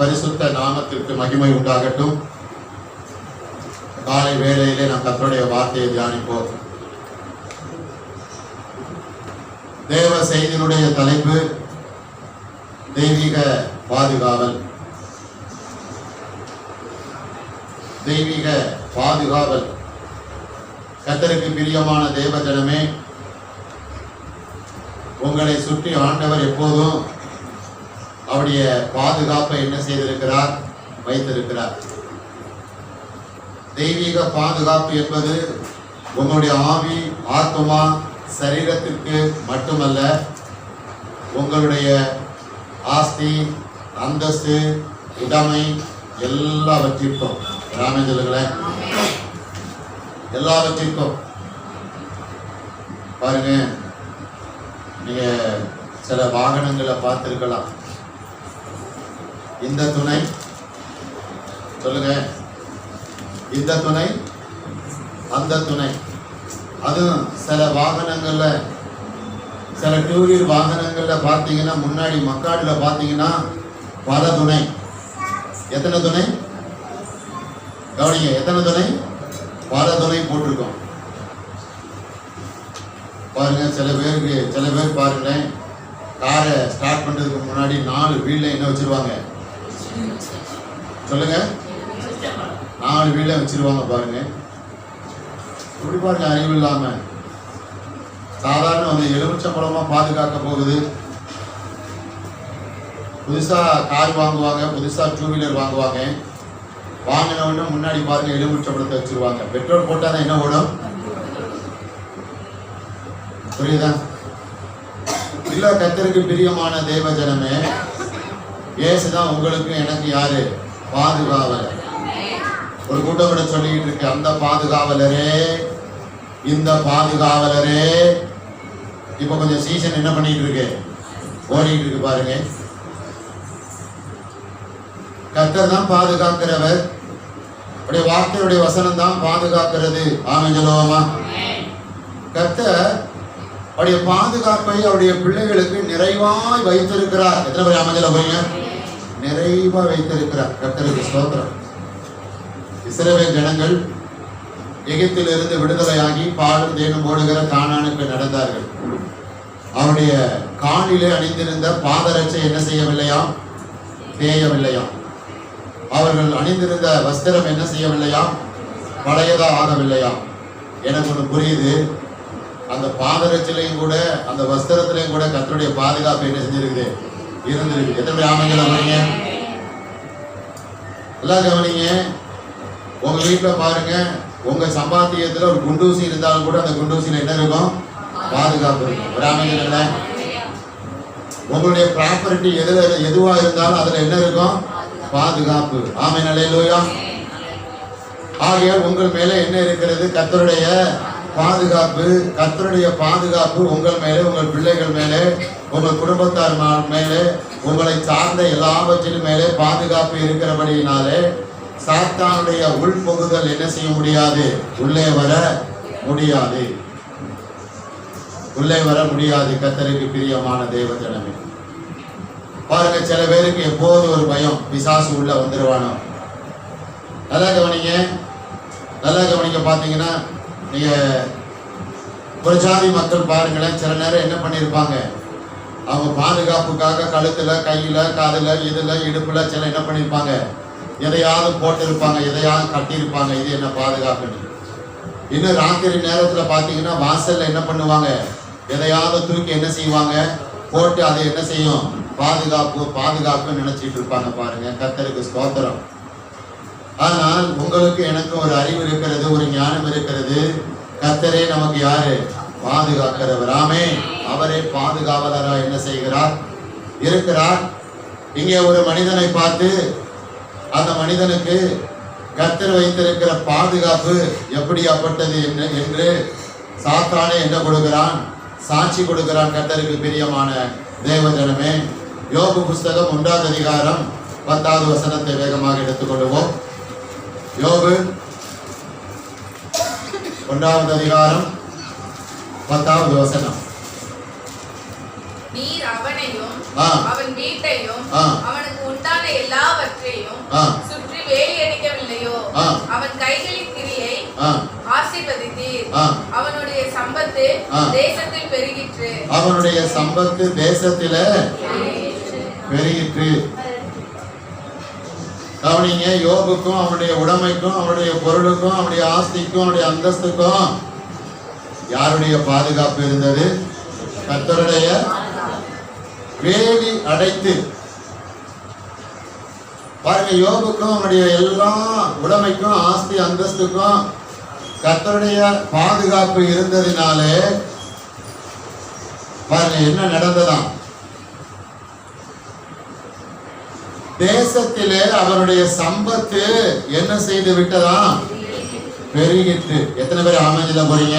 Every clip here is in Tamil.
பரிசுத்த நாமத்திற்கு மகிமை உண்டாகட்டும். காலை வேளையிலே நாம் கர்த்தருடைய வார்த்தையை தியானிப்போம். தேவ செய்தியினுடைய தலைப்பு தெய்வீக பாதுகாவல். தெய்வீக பாதுகாவல். கர்த்தருக்கு பிரியமான தேவ ஜனமே, உங்களை சுற்றி ஆண்டவர் எப்போதும் அவருடைய பாதுகாப்பை என்ன செய்திருக்கிறார்? வைத்திருக்கிறார். தெய்வீக பாதுகாப்பு என்பது உங்களுடைய ஆவி, ஆத்மா, சரீரத்திற்கு மட்டுமல்ல, உங்களுடைய ஆஸ்தி, அந்தஸ்து, உடைமை எல்லாவற்றிற்கும், ராமேந்திரங்களேன், எல்லாவற்றிற்கும். பாருங்க, நீங்க சில வாகனங்களை பார்த்திருக்கலாம். இந்த துணை சொல்லுங்க, இந்த துணை, அந்த துணை. அதுவும் சில வாகனங்கள்ல, சில டூ வீலர் வாகனங்கள்ல பார்த்தீங்கன்னா, முன்னாடி மக்காடுல பார்த்தீங்கன்னா பல துணை. எத்தனை துணை? கவனிங்க, எத்தனை துணை? பல துணை போட்டிருக்கோம். பாருங்க, சில பேர் பாருங்களேன், காரை ஸ்டார்ட் பண்றதுக்கு முன்னாடி 4 வீல்ல என்ன வச்சிருவாங்க? சொல்லுங்க, 4 வீல்ல வச்சிருவாங்க. பாருங்க, இப்படி பாருங்க, அறிவு இல்லாம. சாதாரண அந்த எலுமிச்சம்பழமா பாதுகாக்க போகுது. புதுசா கார் வாங்குவாங்க, புதுசா 2 வீலர் வாங்குவாங்க. வாங்கினவொடனே முன்னாடி பாருங்க எலுமிச்சம்பழத்தை வச்சிருவாங்க. பெட்ரோல் போட்டா தான் என்ன ஓடும்? புரியுதா? இல்ல, கர்த்தருக்கு பிரியமான தேவ ஜனமே, இயேசுதான் உங்களுக்கு எனக்கு யாரு? பாதுகாவலர். ஒரு கூட்டம் கூட சொல்லிட்டு இருக்கு, அந்த பாதுகாவலரே, இந்த பாதுகாவலரே. இப்ப கொஞ்சம் சீசன் என்ன பண்ணிட்டு இருக்கு? ஓடிட்டு இருக்கு. பாருங்க, கர்த்தர் தான் பாதுகாக்கிறவர். அவருடைய வார்த்தையுடைய வசனம் தான் பாதுகாக்கிறது. ஆமென் சொல்லுவோமா? கர்த்தர் அவருடைய பாதுகாப்பை அவருடைய பிள்ளைகளுக்கு நிறைவாய் வைத்திருக்கிறார். எத்தனை பேர் ஆமென் சொல்ல போறீங்க? நிறைவா வைத்திருக்கிறார். கர்த்தருக்கு ஸ்தோத்திரம். இஸ்ரவேல் ஜனங்கள் எகிப்திலிருந்து விடுதலையாகி பாலும் தேனும் ஓடுகிற கானானுக்கு நடந்தார்கள். அவருடைய காலிலே அணிந்திருந்த பாதரட்சை என்ன செய்யவில்லையாம்? தேயவில்லையாம். அவர்கள் அணிந்திருந்த வஸ்திரம் என்ன செய்யவில்லையாம்? பழையதா ஆகவில்லையாம். எனக்கு ஒன்று புரியுது, அந்த பாதரட்சிலையும் கூட, அந்த வஸ்திரத்திலையும் கூட கர்த்தருடைய பாதுகாப்பு என்ன செஞ்சிருக்குது? இருந்திருக்கு. எத்தனை ஆமென் சொல்றீங்க? எல்லாம் கவனிங்க. உங்க வீட்டுல பாருங்க, உங்க சம்பாத்தியத்துல ஒரு குண்டூசி இருந்தாலும் கூட அந்த குண்டூசியில என்ன இருக்கும்? பாதுகாப்பு இருக்கும். ஒரு ஆமென் சொல்லுங்க. உங்களுடைய ப்ராப்பர்ட்டி எதுவா இருந்தாலும் அதுல என்ன இருக்கும்? பாதுகாப்பு. ஆமென் அல்லேலூயா. ஆகையால் உங்கள் மேல என்ன இருக்கிறது? கர்த்தருடைய பாதுகாப்பு. கர்த்தருடைய பாதுகாப்பு உங்கள் மேலே, உங்கள் பிள்ளைகள் மேலே, உங்கள் குடும்பத்தார் மேலே, உங்களை சார்ந்த எல்லாவற்றின் மேலே பாதுகாப்பு இருக்கிறபடியினாலே சாத்தானுடைய உள்புகுதல் என்ன செய்ய முடியாது? உள்ளே வர முடியாது. உள்ளே வர முடியாது. கர்த்தருக்கு பிரியமான தேவ ஜனமே, பாருங்க, சில பேருக்கு எப்போது ஒரு பயம், பிசாசு உள்ள வந்துருவானோ. நல்லா கவனிங்க, நல்லா கவனிக்க. பாத்தீங்கன்னா, நீங்க ஒரு ஜாதி மக்கள் பாருங்களேன், சில நேரம் என்ன பண்ணிருப்பாங்க? அவங்க பாதுகாப்புக்காக கழுத்துல, கையில, காதுல, இதுல, இடுப்புல சில என்ன பண்ணிருப்பாங்க? எதையாவது போட்டு இருப்பாங்க, எதையாவது கட்டியிருப்பாங்க. இது என்ன பாதுகாப்புன்னு. இன்னும் ராத்திரி நேரத்துல பாத்தீங்கன்னா வாசல்ல என்ன பண்ணுவாங்க? எதையாவது தூக்கி என்ன செய்வாங்க? போட்டு அதை என்ன செய்யும்? பாதுகாப்பு, பாதுகாப்பு நினைச்சிட்டு இருப்பாங்க. பாருங்க, கர்த்தருக்கு ஸ்தோத்திரம். ஆனால் உங்களுக்கு எனக்கு ஒரு அறிவு இருக்கிறது, ஒரு ஞானம் இருக்கிறது. கர்த்தரே நமக்கு யாரு? பாதுகாக்கிறவர். ஆமென். அவரே பாதுகாவலரா என்ன செய்கிறார்? இருக்கிறார். இங்கே ஒரு மனிதனை பார்த்து அந்த மனிதனுக்கு கர்த்தர் வைத்திருக்கிற பாதுகாப்பு எப்படியாப்பட்டது என்று சாத்தானே என்ன கொடுக்கிறான்? சாட்சி கொடுக்கிறான். கர்த்தருக்கு பிரியமான தேவ ஜனமே, யோபு புஸ்தகம் 1ஆம் அதிகாரம் 10வது வசனத்தை வேகமாக எடுத்துக்கொள்வோம். யோபு 1ஆவது அதிகாரம் 10வது வசனம். நீர் அவனையும் அவன் வீட்டையும் அவனுக்கு உண்டான எல்லாவற்றையும் சுற்றி வேலி அடிக்கவில்லையோ? அவன் கைகளின் கிரியை ஆசீர்வதித்தீர். அவனுடைய சம்பத்து தேசத்தில் பெருகிற்று. அவனுடைய சம்பத்து தேசத்தில பெருகிற்று. கவனிங்க, யோபுக்கும் அவனுடைய உடைமைக்கும் அவனுடைய பொருளுக்கும் அவனுடைய ஆஸ்திக்கும் அவனுடைய அந்தஸ்துக்கும் யாருடைய பாதுகாப்பு இருந்தது? கர்த்தருடைய வேலி அடைத்து. பாருங்க, யோபுக்கும் அவனுடைய எல்லா உடைமைக்கும் ஆஸ்தி அந்தஸ்துக்கும் கர்த்தருடைய பாதுகாப்பு இருந்ததினாலே பாருங்க என்ன நடந்ததாம். தேசத்திலே அவருடைய சம்பத்து என்ன செய்து விட்டதா? பெருகிட்டு. எத்தனை பேர் ஆமென்ல போறீங்க?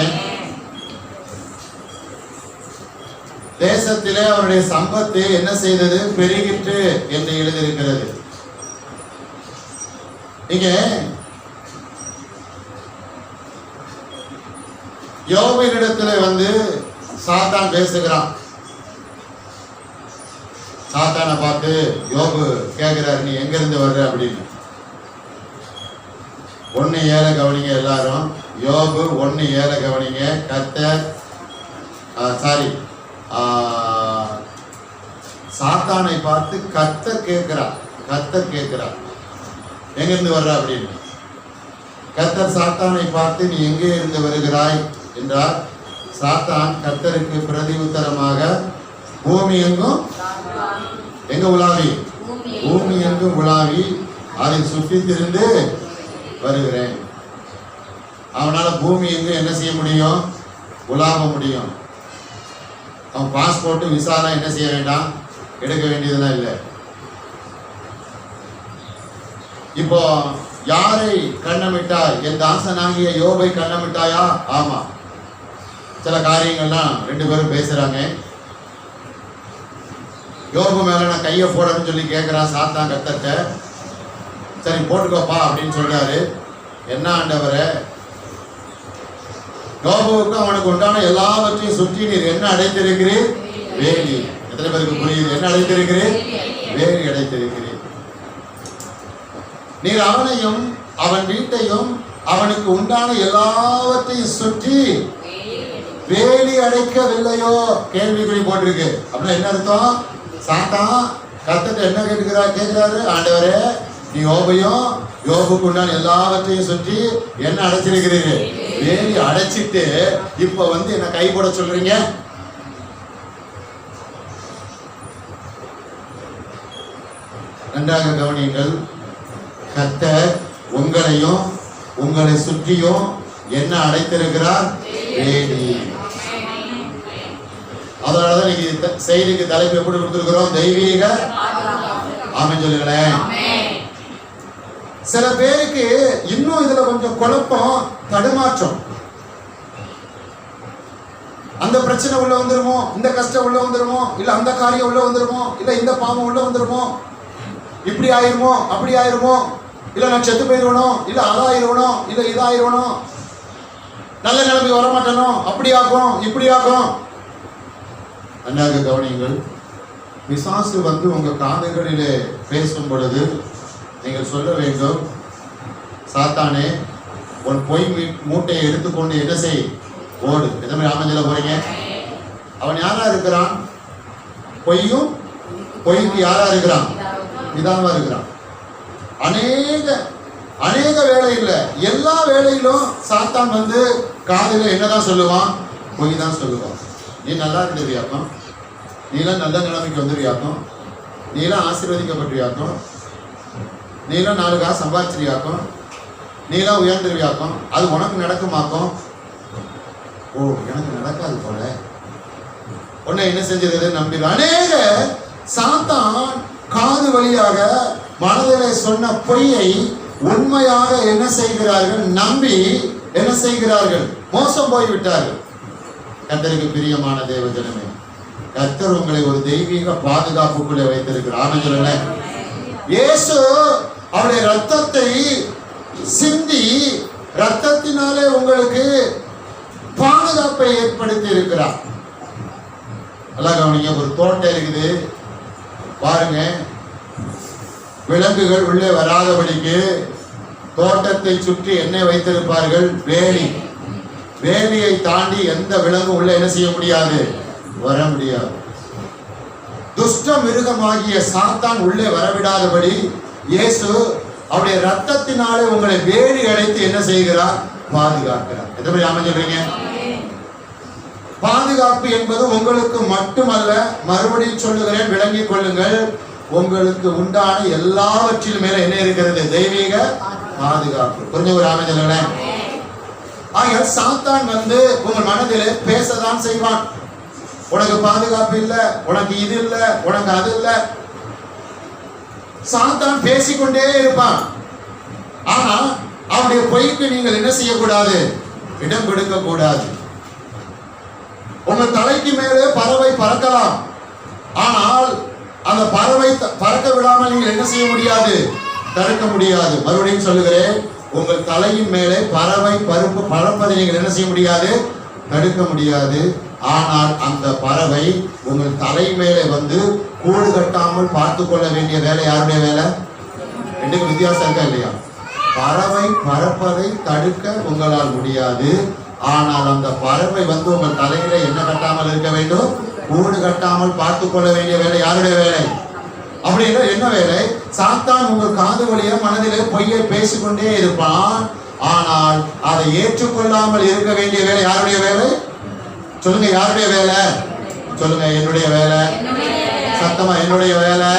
தேசத்திலே அவருடைய சம்பத்து என்ன செய்தது? பெருகிட்டு என்று எழுதியிருக்கிறது. இங்க யோபினிடத்துல சாத்தான் பேசுகிறான். சாத்தானை பார்த்து யோபு கேட்கிறாரு, நீ எங்க இருந்து வர்ற அப்படின்னு. 1:7 கவனிங்க எல்லாரும். யோபு 1:7 கவனிங்க. சாத்தானை பார்த்து கர்த்தர் கேட்கிறார் எங்க இருந்து வர்ற அப்படின்னு. கர்த்தர் சாத்தானை பார்த்து நீ எங்கே இருந்து வருகிறாய் என்றார். சாத்தான் கர்த்தருக்கு பிரதி உத்தரமாக பூமி எங்கும் எங்க உலாவி? பூமி எங்கும் உலாவி அதை சுற்றி திரிந்து வருகிறேன். அவனால பூமி எங்கும் என்ன செய்ய முடியும்? உலாவ முடியும். அவன் பாஸ்போர்ட் விசாலாம் என்ன செய்ய வேண்டாம், எடுக்க வேண்டியதெல்லாம் இல்லை. இப்போ யாரை கண்ணமிட்டாய்? என் தாசனாகிய யோபை கண்ணமிட்டாயா? ஆமா. சில காரியங்கள்லாம் 2 பேரும் பேசுறாங்க. யோபு மேல நான் கையை போடணும்னு சொல்லி கேட்கிறான் சாத்தான் கர்த்தர்ட்ட. சரி போட்டுக்கோப்பா அப்படின்னு சொல்றாரு. என்ன ஆண்டவரே, யோபுவுக்கு அவனுக்கு உண்டான எல்லாவற்றையும் சுற்றி நீர் என்ன அடைத்திருக்கிறீர்? வேலி. எத்தனை பேருக்கு புரியுது? என்ன அடைத்திருக்கிறீர்? வேலி அடைத்திருக்கிறீர். நீர் அவனையும் அவன் வீட்டையும் அவனுக்கு உண்டான எல்லாவற்றையும் சுற்றி வேலி அடைக்கவில்லையோ? கேள்விக்குறி போட்டிருக்கு. அப்படின்னா என்ன அர்த்தம்? சாத்தான் கர்த்தர்ட்ட என்ன கேட்கிறாரு? ஆண்டவரே, நீ யோபையும் யோபுக்கு உண்டான எல்லாவற்றையும் சுற்றி என்ன அடைச்சிருக்கிறீங்க? வேலி அடைச்சிட்டு இப்ப என்ன கை போட சொல்றீங்க? நன்றாக கவனியுங்கள். கர்த்தர் உங்களையும் உங்களை சுற்றியும் என்ன அடைத்திருக்கிறார்? வேலி. அதனாலதான் நீங்க செய்திக்கு தலைப்பு எப்படி கொடுத்திருக்கிறோம்? தெய்வீக. ஆமென் சொல்லுங்களேன். சில பேருக்கு இன்னும் இதுல கொஞ்சம் குழப்பம், தடுமாற்றம். அந்த பிரச்சனை உள்ள வந்துருமோ, இந்த கஷ்டம் உள்ள வந்துருமோ, இல்ல அந்த காரியம் உள்ள வந்துருமோ, இல்ல இந்த பாவம் உள்ள வந்துருமோ, இப்படி ஆயிருமோ அப்படி ஆயிருமோ, இல்ல நான் செத்து போயிருவனும், இல்ல அதாயிருவனும், இல்ல இதாயிருவனும், நல்ல நிலைமை வரமாட்டனும், அப்படி ஆகும் இப்படி ஆகும். நன்றாக கவனியுங்கள். பிசாசு உங்க காதுகளிலே பேசும் பொழுது நீங்கள் சொல்ல வேண்டும், சாத்தானே உன் பொய் மூட்டையை எடுத்துக்கொண்டு என்ன செய்? ஓடு. எந்த மாதிரி ஆமஞ்சல போறீங்க? அவன் யாரா இருக்கிறான்? பொய்க்கு யாரா இருக்கிறான்? பிதாவா இருக்கிறான். அநேக வேலை இல்ல, எல்லா வேலையிலும் சாத்தான் காதுல என்னதான் சொல்லுவான்? பொய் தான் சொல்லுவான். நீ நல்லா இருந்துருவியாக்கும், நீலாம் நல்ல நிலைமைக்கு வந்துருவியாக்கும், நீலாம் ஆசீர்வதிக்கப்பட்டிருவியாக்கும், நீலாம் 4 காசு சம்பாதிச்சிருவியாக்கும், நீலாம் உயர்ந்துருவியாக்கும், அது உனக்கு நடக்குமாக்கும். ஓ, எனக்கு நடக்காது போல. உன்னை என்ன செஞ்சது? நம்பி அநேக சாத்தான் காது வழியாக மனதிலே சொன்ன பொய்யை உண்மையாக என்ன செய்கிறார்கள்? நம்பி என்ன செய்கிறார்கள்? மோசம் போய்விட்டார்கள். கர்த்தருக்கு பிரியமான தேவஜனமே, கர்த்தர் உங்களை ஒரு தெய்வீக பாதுகாப்புக்குள்ளே வைத்திருக்கிறார். ஆமென் சொல்லுங்க. இயேசு அவருடைய ரத்தத்தை சிந்தி ரத்தத்தினாலே உங்களுக்கு பாதுகாப்பை ஏற்படுத்தி இருக்கிறார். நல்லா கவனிங்க. ஒரு தோட்டம் இருக்குது பாருங்க. விலங்குகள் உள்ளே வராதபடிக்கு தோட்டத்தை சுற்றி என்ன வைத்திருப்பார்கள்? வேலி. வேலியை தாண்டி எந்த விலங்கும் உள்ள என்ன செய்ய முடியாது? வர முடியாது. துஷ்ட மிருகமாகிய சாத்தான் உள்ளே வரவிடாதபடி இயேசு அவருடைய ரத்தத்தினாலே உங்களை வேலி அடைத்து என்ன செய்கிறார்? பாதுகாக்கிறார். எத்தனை அமைஞ்சிருக்கீங்க? பாதுகாப்பு என்பது உங்களுக்கு மட்டுமல்ல, மறுபடியும் சொல்லுகிறேன், விளங்கிக் கொள்ளுங்கள். உங்களுக்கு உண்டான எல்லாவற்றிலும் மேல என்ன இருக்கிறது? தெய்வீக பாதுகாப்பு. கொஞ்சம் ஒரு அமைஞ்சிருங்களேன். ஆகையால் சாத்தான் வந்து உங்கள் மனதிலே பேசதான் செய்வான். உனக்கு பாதுகாப்பு இல்ல, உனக்கு இது இல்ல, உனக்கு அது இல்ல. சாத்தான் பேசிக்கொண்டே இருப்பான். ஆனா அவருடைய பொய்க்கு நீங்கள் என்ன செய்யக்கூடாது? இடம் கொடுக்க கூடாது. உங்கள் தலைக்கு மேலே பறவை பறக்கலாம், ஆனால் அந்த பறவை பறக்க விடாமல் நீங்கள் என்ன செய்ய முடியாது? தடுக்க முடியாது. மறுபடியும் சொல்லுகிறேன், உங்கள் தலையின் மேலே பறவை பறப்பதை நீங்கள் என்ன செய்ய முடியாது? தடுக்க முடியாது. ஆனால் அந்த பறவை உங்கள் தலை மேலே வந்து கூடு கட்டாமல் பார்த்து கொள்ள வேண்டிய வேலை யாருடைய வேலை? ரெண்டுக்கு வித்தியாசம் இருக்கா இல்லையா? பறவை பறப்பதை தடுக்க உங்களால் முடியாது. ஆனால் அந்த பறவை வந்து உங்கள் தலையில என்ன கட்டாமல் இருக்க வேண்டும்? கூடு கட்டாமல் பார்த்து கொள்ள வேண்டிய வேலை யாருடைய வேலை? அப்படின்னா என்ன வேலை? சாத்தான் உங்கள் காது வழியா மனதிலே பொய்யை பேசிக்கொண்டே இருப்பான். ஆனால் அதை ஏற்றுக்கொள்ளாமல் இருக்க வேண்டிய வேலை யாருடைய வேலை? சொல்லுங்க, யாருடைய வேலை? சொல்லுங்க, என்னுடைய வேலை. சத்தமா, என்னுடைய வேலை,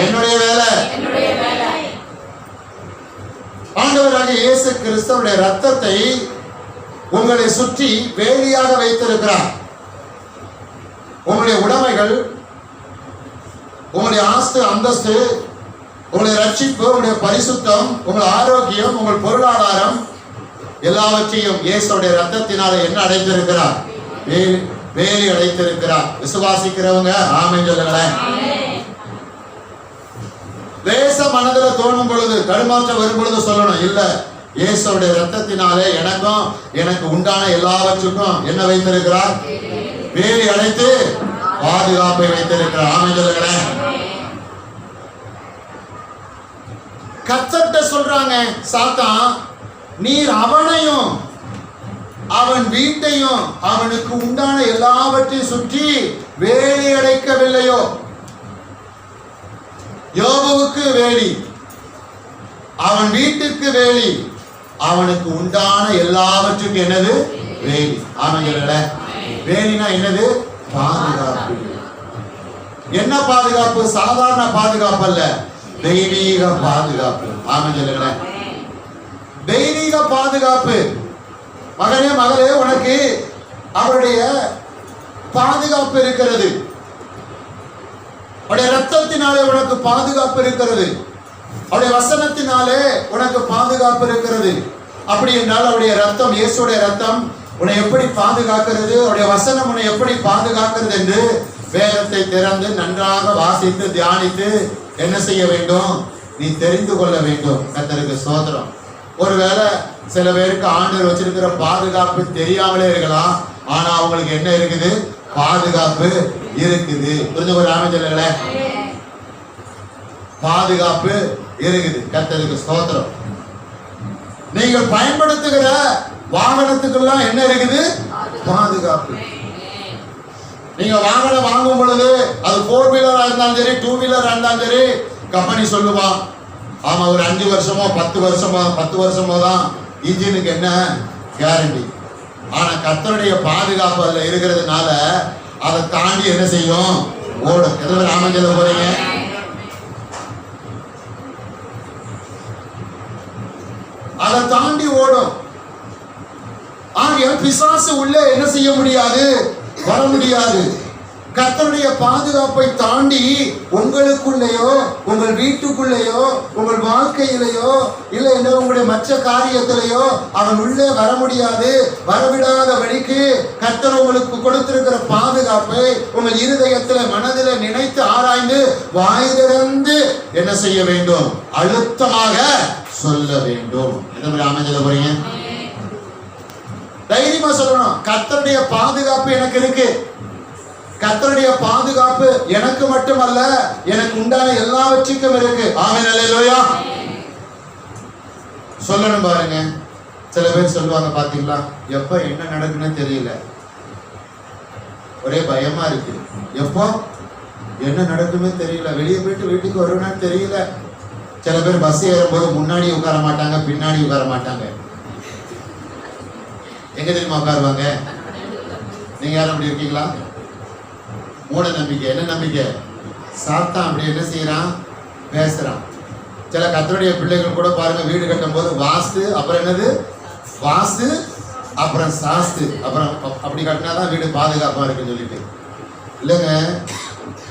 என்னுடைய வேலை. ஆண்டவராகிய இயேசு கிறிஸ்துவுடைய ரத்தத்தை உங்களை சுற்றி வேலியாக வைத்திருக்கிறார். உங்களுடைய உடைமைகள், உங்களுடைய ஆஸ்தி அந்தஸ்து, உங்களுடைய ரட்சிப்பு, உங்களுடைய பரிசுத்தம், உங்கள் ஆரோக்கியம், உங்கள் பொருளாதாரம் எல்லாவற்றையும் இயேசுடைய ரத்தத்தினால என்ன அடைத்திருக்கிறார்? வேலி அடைத்திருக்கிறார். விசுவாசிக்கிறவங்க ஆமென் சொல்லுங்களேன். லேச மனதில் தோணும் பொழுது, தடுமாற்றம் வரும் பொழுது சொல்லணும், இல்ல இயேசுடைய ரத்தத்தினாலே எனக்கும் எனக்கு உண்டான எல்லாவற்றுக்கும் என்ன வைத்திருக்கிறார்? வேலி அடைத்து பாதுகாப்பை வைத்திருக்கிறார். ஆமென் சொல்லுங்களேன். கர்த்தர்ட்ட சொல்றாங்க சாத்தான், நீர் அவனையும் அவன் வீட்டையும் அவனுக்கு உண்டான எல்லாவற்றையும் சுற்றி வேலி அடைக்கவில்லையோ? யோபுவுக்கு வேலி, அவன் வீட்டுக்கு வேலி, அவனுக்கு உண்டான எல்லாவற்றுக்கும் என்னது? வேலி. ஆமென். வேலினா என்னது? பாதுகாப்பு. என்ன பாதுகாப்பு? சாதாரண பாதுகாப்பு அல்ல, தெய்வீக பாதுகாப்பு. ஆமென். தெய்வீக பாதுகாப்பு. மகனே மகளே, உனக்கு அவருடைய பாதுகாப்பு இருக்கிறது. அவருடைய ரத்தத்தினாலே உனக்கு பாதுகாப்பு இருக்கிறது. அவருடைய வசனத்தினாலே உனக்கு பாதுகாப்பு இருக்கிறது. அப்படி என்றால் அவருடைய ரத்தம், இயேசுடைய ரத்தம் உன்னை எப்படி பாதுகாக்கிறது, அவருடைய வசனம் உன்னை எப்படி பாதுகாக்கிறது என்று வேதத்தை திறந்து நன்றாக வாசித்து தியானித்து என்ன செய்ய வேண்டும்? நீ தெரிந்து கொள்ள வேண்டும். கர்த்தருக்கு ஸ்தோத்திரம். ஒருவேளை சில பேருக்கு ஆண்டவர் வச்சிருக்கிற பாதுகாப்பு தெரியாமலே இருக்கலாம், ஆனா அவங்களுக்கு என்ன இருக்குது? பாதுகாப்பு இருக்குது. புரிஞ்ச ஒரு ஆமென். பாதுகாப்பு இருக்குது. கர்த்தருக்கு ஸ்தோத்திரம். நீங்கள் பயன்படுத்துகிற வாகனத்துக்கெல்லாம் என்ன இருக்குது? பாதுகாப்பு. நீங்க வாகனம் வாங்கும் பொழுது அது 4 வீலரா இருந்தாலும் சரி, 2 வீலரா இருந்தாலும் சரி, கம்பெனி சொல்லுவான், ஆமா ஒரு 5 வருஷமோ 10 வருஷமோ தான் இன்ஜினுக்கு என்ன கேரண்டி. ஆனா கர்த்தருடைய பாதுகாப்பு அதுல இருக்கிறதுனால அதை தாண்டி என்ன செய்யும்? ஓடும். எதுவும் ராமஞ்சல போறீங்க? அதை தாண்டி ஓடும். ஆகையால் பிசாசு உள்ளே என்ன செய்ய முடியாது? வர முடியாது. கர்த்தருடைய பாதுகாப்பை தாண்டி உங்களுக்குள்ளேயோ, உங்கள் வீட்டுக்குள்ளேயோ, உங்கள் வாழ்க்கையிலேயோ, இல்லை என்ன உங்களுடைய மற்ற காரியத்திலேயோ அவன் உள்ளே வர முடியாது. வரவிடாத வழிக்கு கர்த்தர் உங்களுக்கு கொடுத்திருக்கிற பாதுகாப்பை உங்கள் இருதயத்தில் மனதில் நினைத்து ஆராய்ந்து வாய் திறந்து என்ன செய்ய வேண்டும்? அழுத்தமாக சொல்ல வேண்டும். என்ன மாதிரி அமைஞ்சத போறீங்க? தைரியமா சொல்லணும், கர்த்தருடைய பாதுகாப்பு எனக்கு இருக்கு. கர்த்தருடைய பாதுகாப்பு எனக்கு மட்டுமல்ல, எனக்கு உண்டான எல்லாவற்றுக்கும் இருக்கு. ஆமென், அல்லேலூயா. சொல்லணும் பாருங்க. சில பேர் சொல்லுவாங்க பாத்தீங்களா, எப்ப என்ன நடக்குன்னு தெரியல, ஒரே பயமா இருக்கு, எப்போ என்ன நடக்குமே தெரியல, வெளியே போயிட்டு வீட்டுக்கு வருவேன்னு தெரியல. சில பேர் பஸ் ஏறும்போது முன்னாடி உட்கார மாட்டாங்க, பின்னாடி உட்கார மாட்டாங்க. எங்க தெரியுமா உட்காருவாங்க? நீங்க யாரும் அப்படி இருக்கீங்களா? மூட நம்பிக்கை. என்ன நம்பிக்கை? சாத்தான் அப்படி என்ன செய்யறான்? பேசுறான். சில கர்த்தருடைய பிள்ளைகள் கூட பாருங்க, வீடு கட்டும் போது வாஸ்து, அப்புறம் என்னது வாஸ்து, அப்புறம் சாஸ்து, அப்புறம் அப்படி கட்டினாதான் வீடு பாதுகாப்பா இருக்குன்னு சொல்லிட்டு. இல்லைங்க,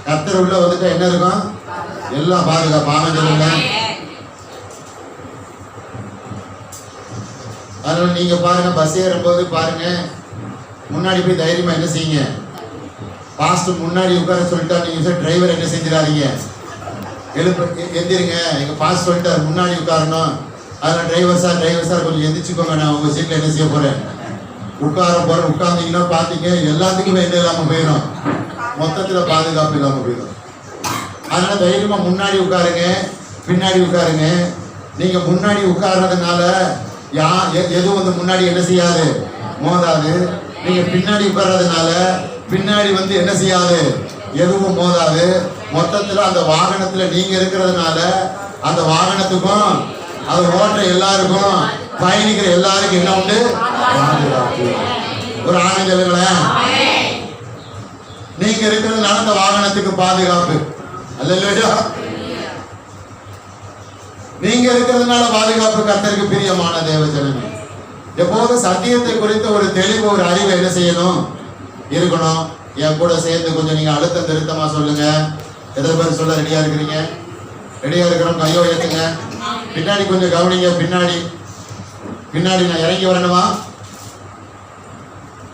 கர்த்தர் உள்ள வந்துட்டா என்ன இருக்கும்? எல்லாம் பாதுகாப்பு. ஆமென் சொல்லுங்க. அதனால நீங்க பாருங்க, பஸ் ஏறும்போது பாருங்க, முன்னாடி போய் தைரியமா என்ன செய்யுங்க, பாஸ்ட் முன்னாடி உட்கார சொல்லிட்டா நீங்க டிரைவர் என்ன செஞ்சிடாதீங்க, எந்திரிங்க, எங்க பாஸ்ட் சொல்லிட்டாரு முன்னாடி உட்காரணும், அதனால டிரைவர் சார் கொஞ்சம் எந்திரிச்சுக்கோங்க, நான் உங்க சீட்ல என்ன செய்ய போறேன், உட்கார போறேன். உட்கார்ந்தீங்கன்னா பாத்தீங்க எல்லாத்துக்குமே என்ன இல்லாம போயிடும், மொத்தத்துல பாதுகாப்பு இல்லாம போயிடும். அதனால தைரியமா முன்னாடி உட்காருங்க, பின்னாடி உட்காருங்க. நீங்க முன்னாடி உட்கார்றதுனால எதுவும் வந்து முன்னாடி என்ன செய்யாது, மோதாது. நீங்க பின்னாடி உட்கார்றதுனால பின்னாடி வந்து என்ன செய்யாது, எதுவும் மோதாது. மொத்தத்துல அந்த வாகனத்துல நீங்க இருக்கிறதுனால அந்த வாகனத்துக்கும் அது ஓட்டுற எல்லாருக்கும் பயணிக்கிற எல்லாருக்கும் என்ன உண்டு? ஒரு ஆனந்த சொல்லுங்களேன். நீங்க இருக்கிறதுனால அந்த வாகனத்துக்கு பாதுகாப்பு. அல்லேலூயா. நீங்க இருக்கிறதுனால பாதுகாப்பு. கர்த்தருக்கு பிரியமான தேவஜனமே, எப்போது சத்தியத்தை குறித்த ஒரு தெளிவு, ஒரு அறிவு என்ன செய்யணும், இருக்கணும். என் கூட சேர்ந்து கொஞ்சம் நீங்க அழுத்தம் திருத்தமா சொல்லுங்க. எத்தனை பேர் சொல்ல ரெடியா இருக்கிறீங்க? ரெடியா இருக்கிறோம், கையோ ஏத்துங்க. பின்னாடி கொஞ்சம் கவனிங்க. பின்னாடி நான் இறங்கி வரணுமா?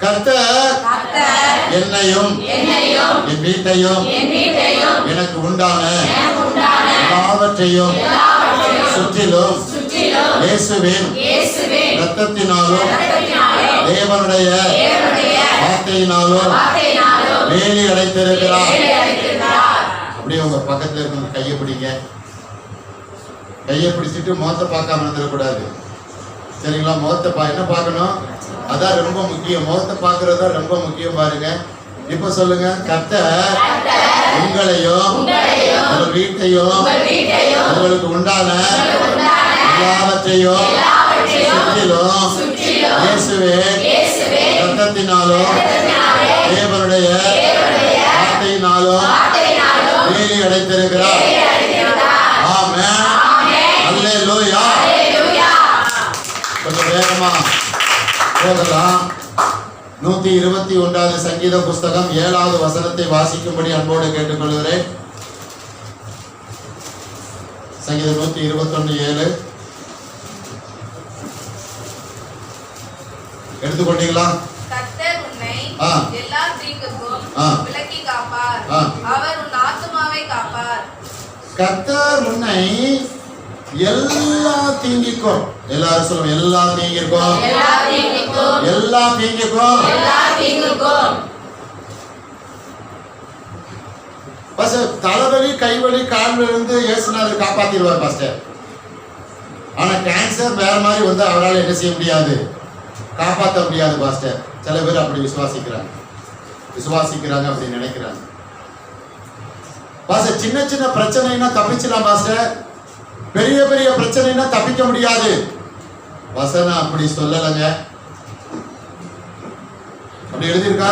கர்த்தர் என்னையும் என் வீட்டையும் எனக்கு உண்டான எல்லாவற்றையும் சுற்றிலும் இயேசுவின் இரத்தத்தினாலும் தேவனுடைய வார்த்தையினாலும் வேலி அடைத்திருக்கிறார். அப்படியே உங்க பக்கத்துல இருக்க கையை பிடிங்க. கையை பிடிச்சிட்டு முகத்தை பார்க்காம இருந்துடக்கூடாது. சரிங்களா? முகத்தை என்ன பார்க்கணும்? அதான் ரொம்ப முக்கியம். முகத்தை பார்க்கறது தான் ரொம்ப முக்கியம். பாருங்க, இப்ப சொல்லுங்க. கர்த்தர் உங்களையும் உங்கள் வீட்டையும் உங்களுக்கு உண்டான எல்லாவற்றையும் சுற்றிலும் இயேசுவின் இரத்தத்தினாலும் தேவனுடைய வார்த்தையினாலும் வேலி அடைத்திருக்கிறார். ஆமென், அல்லேலூயா. கொஞ்சம் வேகமா போகலாம். 121வது சங்கீத புஸ்தகம் 7வது வசனத்தை வாசிக்கும்படி அன்போடு கேட்டுக்கொள்கிறேன். சங்கீதம் 121:7 எடுத்துக்கொண்டீங்களா? கர்த்தர் உன்னை எல்லா தீங்குக்கும் விலக்கி காப்பார். அவர் உன் ஆத்துமாவை காப்பார். கர்த்தர் உன்னை எல்லா தீங்கிக்கும், எல்லாரும் சொல்லுங்க, எல்லா தீங்கிற்கும், எல்லா தீங்குக்கும். தலைவலி, கைவலி, கால்வலி இருந்து இயேசுநாதர் காப்பாத்திடுவார் பாஸ்டர். ஆனா கேன்சர் வேற மாதிரி வந்து அவரால் என்ன செய்ய முடியாது, காப்பாற்ற முடியாது பாஸ்டர். சில பேர் அப்படி விசுவாசிக்கிறாங்க அப்படி நினைக்கிறாங்க பாஸ்டர். சின்ன சின்ன பிரச்சனைனா தப்பிச்சிடலாம் பாஸ்டர், பெரிய பெரிய பிரச்சனைனா தப்பிக்க முடியாது. வசனம் அப்படி சொல்லலங்க. அப்படி எழுதியிருக்கா?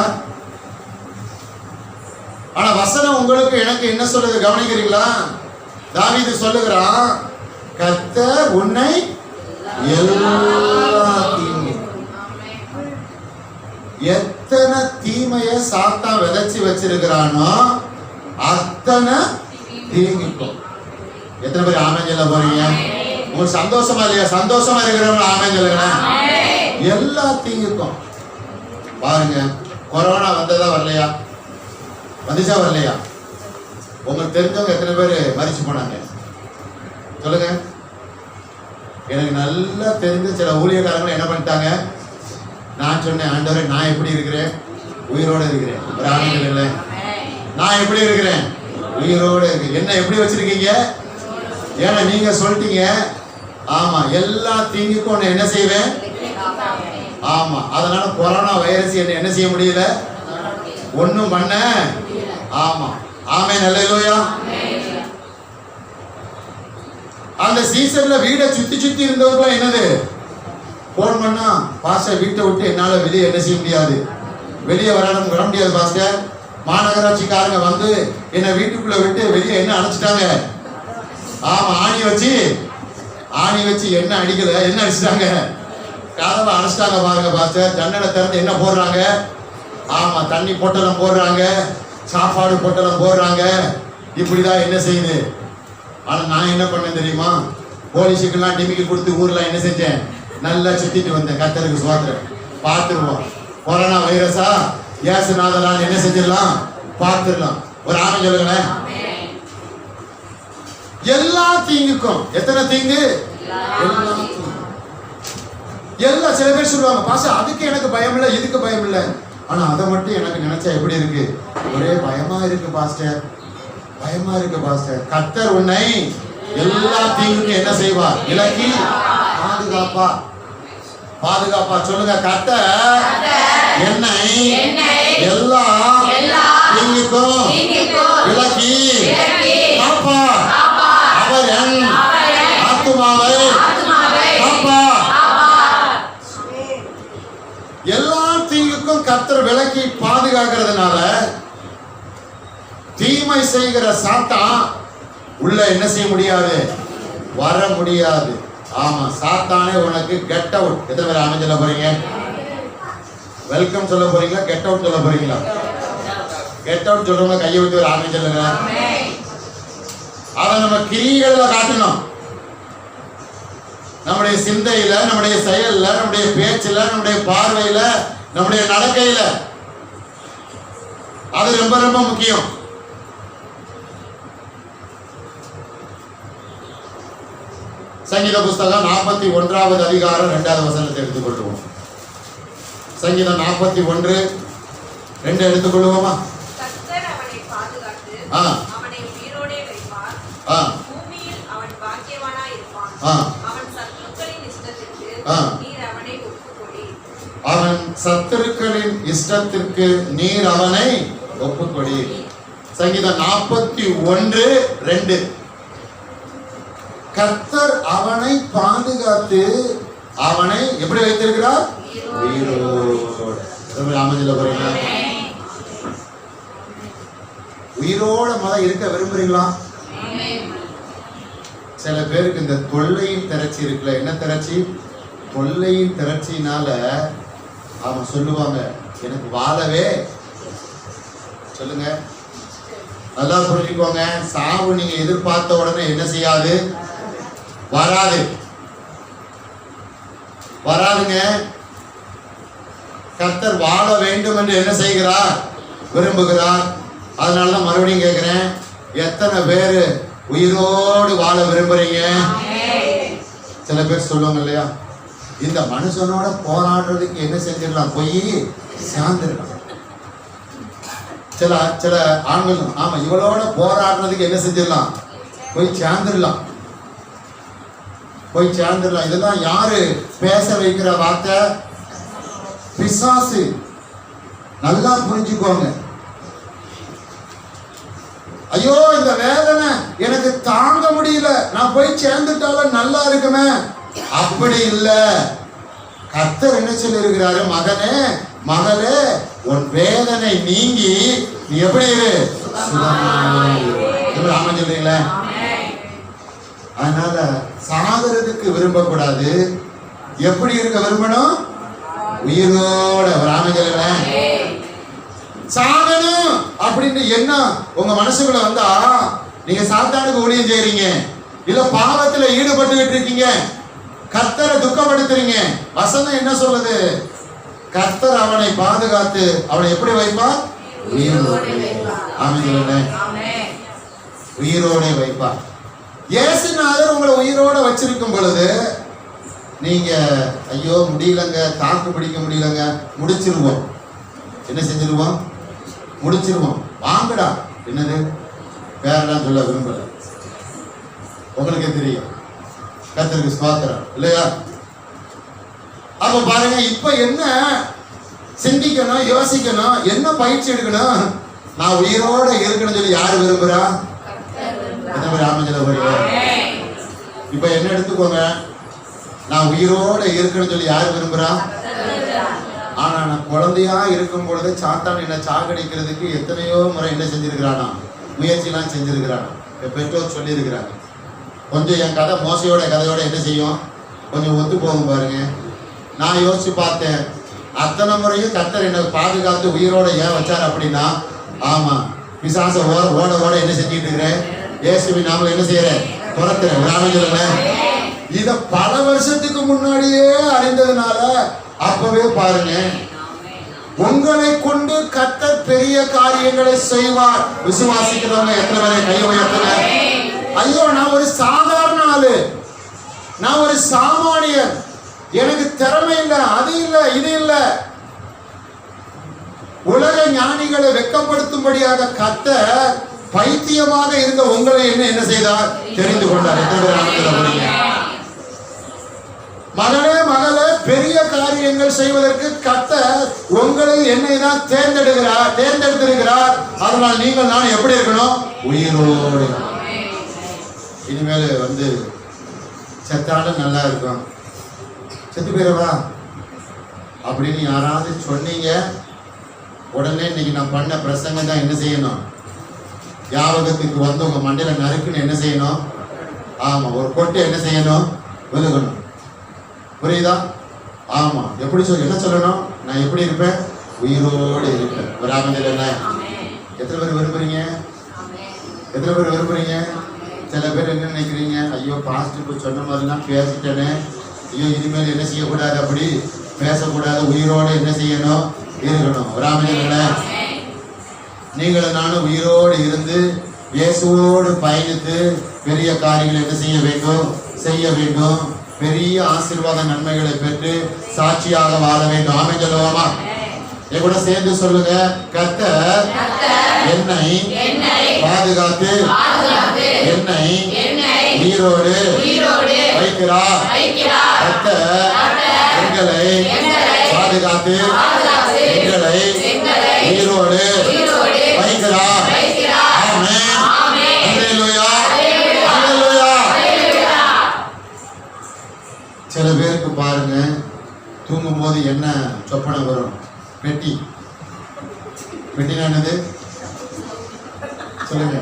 ஆனா வசனம் உங்களுக்கு எனக்கு என்ன சொல்லுது கவனிக்கிறீங்களா? தாவீது சொல்லுகிறான், கர்த்தர் உன்னை எல்லா தீங்கு. எத்தனை தீமைய சாத்தான் விதைச்சு வச்சிருக்கிறானோ அத்தனை தீங்கிக்கும். எத்தனை பேர் ஆமென் சொல்ல போறீங்க? உங்களுக்கு சந்தோஷமா இல்லையா? சந்தோஷமா இருக்கிறவங்க ஆமென் சொல்லுங்க. எல்லா தீங்குக்கும். பாருங்க, கொரோனா வந்ததா வரலையா? வந்துச்சா வரலையா? உங்களுக்கு தெரிஞ்சவங்க எத்தனை பேர் மரிச்சு போனாங்க சொல்லுங்க. எனக்கு நல்லா தெரிஞ்ச சில ஊழியக்காரங்க என்ன பண்ணிட்டாங்க, நான் சொன்னேன், ஆண்டவரே நான் எப்படி இருக்கிறேன், உயிரோட இருக்கிறேன். ஒரு ஆமென் சொல்லுங்களேன். நான் எப்படி இருக்கிறேன்? உயிரோடு இருக்கு. என்ன எப்படி வச்சிருக்கீங்க? ஏன்னா நீங்க சொல்லிட்டீங்க, ஆமா எல்லா தீங்குக்கும் உன்னை என்ன செய்வேன்? ஆமா, அதனால கொரோனா வைரஸ் என்ன செய்ய முடியல, ஒண்ணும் பண்ண. ஆமா, ஆமென், அல்லேலூயா. அந்த சீசன்ல வீடை சுத்தி சுத்தி இருந்தவங்க என்னது, போன் பண்ணா பாஸ்டர் வீட்டை விட்டு என்னால வெளியே என்ன செய்ய முடியாது, வெளியே வர முடியாது பாஸ்டர். மாநகராட்சிக்காரங்க வந்து என்ன வீட்டுக்குள்ள விட்டு வெளியே என்ன அடைச்சிட்டாங்க. ஆமா, ஆணி வச்சு என்ன அடிக்கல, என்ன அடிச்சிட்டாங்க, கதவை அடைச்சிட்டாங்க பாருங்க பாஸ்டர். ஜன்னலை திறந்து என்ன போடுறாங்க, ஆமா தண்ணி பொட்டலம் போடுறாங்க, சாப்பாடு பொட்டலம் போடுறாங்க. இப்படிதான் என்ன செய்யுது. ஆனா நான் என்ன பண்ணேன் தெரியுமா, போலீஸுக்கெல்லாம் டிமிக்கி கொடுத்து ஊர்ல என்ன செஞ்சேன், நல்லா சுத்திட்டு வந்தேன். கர்த்தருக்கு ஸ்தோத்திரம். பார்த்துருவோம், கொரோனா வைரஸா இயேசுநாதரால் என்ன செஞ்சிடலாம், பார்த்துடலாம். ஒரு ஆமென் சொல்லுங்களேன். எல்லா தீங்குக்கும், எத்தனை தீங்கு, எல்லா சில பேர் சொல்லுவாங்க பாஸ்டர் அதுக்கு எனக்கு பயம் இல்லை, இதுக்கு பயம் இல்லை, ஆனா அதை மட்டும் எனக்கு நினைச்சா எப்படி இருக்கு, ஒரே பயமா இருக்கு பாஸ்டர், பயமா இருக்கு பாஸ்டர். கர்த்தர் உன்னை எல்லா தீங்குக்கும் என்ன செய்வார், விலக்கி பாதுகாப்பா. சொல்லுங்க, கர்த்தர் என்னை எல்லா தீங்குக்கும் விலக்கி காப்பா. அவர் என் ஆத்துமாவை காப்பா. எல்லா தீங்குக்கும் கர்த்தர் விலக்கி பாதுகாக்கிறதுனால தீமை செய்கிற சாத்தான் உள்ள என்ன செய்ய முடியாது, வர முடியாது. ஆமா, சாத்தானே உனக்கு கெட் அவுட். எத்தனை பேர் ஆமென் சொல்ல போறீங்க? வெல்கம் சொல்ல போறீங்களா, கெட் அவுட் சொல்ல போறீங்களா? கெட் அவுட் சொல்றவங்க கையை ஊத்தி ஒரு ஆமென் சொல்லுங்க. அதை நம்ம கிரியைகள்ல காட்டணும். நம்முடைய சிந்தையில, நம்முடைய செயல்ல, நம்முடைய பேச்சுல, நம்முடைய பார்வையில, நம்முடைய நடக்கையில, அது ரொம்ப ரொம்ப முக்கியம். சங்கீத புஸ்தகம் 41வது அதிகாரம் 2வது வசனத்தை எடுத்துக்கொள்வோம். சங்கீதம் 41:2 எடுத்துக்கொள்வோமா? கர்த்தர் அவனை பாதுகாத்து அவனை உயிரோடே வைப்பார். பூமியில் அவன் பாக்கியவானாய் இருப்பான். அவன் சத்துருக்களின் இஷ்டத்திற்கு நீர் அவனை ஒப்புக்கொடி. அவன் சத்துருக்களின் இஷ்டத்திற்கு நீர் அவனை ஒப்புக்கொடி. சங்கீதம் 41:2. கர்த்தர் அவனை பாதுகாத்து அவனை எப்படி வைத்திருக்கிறார், உயிரோட மதம் இருக்க விரும்புறீங்களா? சில பேருக்கு இந்த தொல்லையின் திரட்சி இருக்குல்ல, என்ன திரட்சி, தொல்லையின் திரட்சினால அவங்க சொல்லுவாங்க எனக்கு வாழவே. சொல்லுங்க, நல்லா புரிஞ்சுக்கோங்க, சாவு நீங்க எதிர்பார்த்த உடனே என்ன செய்யாது, வராதுங்க. கர்த்தர் வாழ வேண்டும் என்று என்ன செய்கிறார், விரும்புகிறார். அதனாலதான் மறுபடியும் கேட்கிறேன், எத்தனை பேரு உயிரோடு வாழ விரும்புறீங்க? சில பேர் சொல்லுவாங்க இல்லையா, இந்த மனுஷனோட போராடுறதுக்கு என்ன செஞ்சிடலாம், போய் சேர்ந்துடலாம். சில ஆண்கள் ஆமா இவளோட போராடுறதுக்கு என்ன செஞ்சிடலாம், போய் சேர்ந்துடலாம். இதெல்லாம் யாரு பேச வைக்கிற வார்த்தை, பிசாசு. நல்லா புரிஞ்சுக்கோங்க. ஐயோ இந்த வேதனை எனக்கு தாங்க முடியல, நான் போய் சேர்ந்துட்டாலும் நல்லா இருக்குமே, அப்படி இல்ல. கர்த்தர் என்ன சொல்லி இருக்கிறாரு, மகனே மகளே உன் வேதனை நீங்கி நீ எப்படி இரு, ஆமா சொல்றீங்களா? அதனால சாகிறதுக்கு விரும்பக்கூடாது, எப்படி இருக்க விரும்பணும், உயிரோட. ஒரு ஆமா சொல்லுங்களேன். சாகணும் அப்படின்னு என்ன உங்க மனசுக்குள்ள வந்தா நீங்க சாத்தானுக்கு ஊழியம் செய்றீங்க, இல்ல பாவத்துல ஈடுபட்டுக்கிட்டு இருக்கீங்க, கர்த்தரை துக்கப்படுத்துறீங்க. வசனம் என்ன சொல்லுது, கர்த்தர் அவனை பாதுகாத்து அவனை எப்படி வைப்பார், உயிரோட வைப்பார். இயேசுநாதர் உங்களை உயிரோட வச்சிருக்கும் பொழுது நீங்க ஐயோ முடியலங்க, தாக்கு பிடிக்க முடியலங்க, முடிச்சிருவோம். என்ன செஞ்சிருவோம், முடிச்சிருவோம். வாங்கடா. என்னது பேரெல்லாம் சொல்ல விரும்பல, உங்களுக்கே தெரியும். கர்த்தருக்கு ஸ்தோத்திரம் இல்லையா? அப்ப பாருங்க, இப்ப என்ன சிந்திக்கணும், யோசிக்கணும், என்ன பயிற்சி எடுக்கணும்? நான் உயிரோட இருக்கணும்னு சொல்லி யாரு விரும்புறா? என்ன மாதிரி அமைஞ்சல போறீங்க? இப்ப என்ன எடுத்துக்கோங்க, நான் உயிரோட இருக்கணும்னு சொல்லி யாரு விரும்புறா? ஆனா நான் குழந்தையா இருக்கும் பொழுது சாத்தான் என்ன சாகடிக்கிறதுக்கு எத்தனையோ முறை என்ன செஞ்சிருக்கிறானா, முயற்சிலாம் செஞ்சிருக்கிறானா. பெற்றோர் சொல்லி இருக்கிறாங்க. கொஞ்சம் என் கதை மோசையோட கதையோட என்ன செய்யும், கொஞ்சம் ஒத்து போகும் பாருங்க. நான் யோசிச்சு பார்த்தேன், அத்தனை முறையும் கர்த்தர் என்னை பாதுகாத்து உயிரோட ஏன் வச்சார் அப்படின்னா, ஆமா பிசாச ஓட ஓட என்ன செஞ்சுட்டு இருக்கிறேன், இயேசுவின் நாம என்ன செய்யறேன், துரத்துறேன். கிராமங்கள இத பல வருஷத்துக்கு முன்னாடியே அறிந்ததுனால அப்பவே பாருங்க, உங்களை கொண்டு கர்த்தர் பெரிய காரியங்களை செய்வார். விசுவாசிக்கிறவங்க எத்தனை பேரை கை உயர்த்துங்க. ஐயோ, நான் ஒரு சாதாரண ஆளு, நான் ஒரு சாமானியன், எனக்கு திறமை இல்லை, அது இல்லை, இது இல்லை. உலக ஞானிகளை வெட்கப்படுத்தும்படியாக கர்த்தர் பைத்தியமாக இருந்த உங்களை என்ன செய்தார், தெரிந்து கொண்டார். எத்தனை பேர் ஆனந்தத்துல போறீங்க? மகனே மகளே, பெரிய காரியங்கள் செய்வதற்கு கர்த்தர் உங்களை என்னை தான் தேர்ந்தெடுத்திருக்கிறார். அதனால் நீங்கள் நான் எப்படி இருக்கணும், உயிரோடு. இனிமேல் செத்தாலும் நல்லா இருக்கும், செத்து போயிடவா அப்படின்னு யாராவது சொன்னீங்க, உடனே இன்னைக்கு நான் பண்ண பிரசங்கம் தான் என்ன செய்யணும், ஞாபகத்துக்கு உங்க மண்டையில நறுக்குன்னு என்ன செய்யணும், ஆமா ஒரு கொட்டு என்ன செய்யணும், விழுகணும். புரியுதா? ஆமா. எப்படி என்ன சொல்லணும், நான் எப்படி இருப்பேன், உயிரோடு இருப்பேன். ஒரு ஆமத்தில் என்ன? எத்தனை பேர் விரும்புறீங்க? எத்தனை பேர் விரும்புறீங்க? சில பேர் என்ன நினைக்கிறீங்க, ஐயோ பாஸ்டர் சொன்ன மாதிரிலாம் பேசிட்டேனே, ஐயோ இனிமேல் என்ன செய்யக்கூடாது, அப்படி பேசக்கூடாது, உயிரோடு என்ன செய்யணும், இருக்கணும். ஒரு ஆமத்தில் என்ன? நீங்களும் நானும் உயிரோடு இருந்து இயேசுவோடு பயணித்து பெரிய காரியங்களை என்ன செய்ய வேண்டும், பெரிய ஆசீர்வாத நன்மைகளை பெற்று சாட்சியாக வாழ வேண்டும். ஆமென் சொல்லுவோமா? என் கூட சேர்ந்து சொல்லுங்க, கர்த்தர் என்னை பாதுகாத்து என்னை உயிரோடு வைக்கிறார். கர்த்தர் எங்களை பாதுகாத்து எங்களை உயிரோடு வைக்கிறார். ஆமென். அல்லேலூயா. அல்லேலூயா. சில பேருக்கு பாருங்க, தூங்கும் போது என்ன சொப்பனை வரும், பெட்டினா என்னது சொல்லுங்க,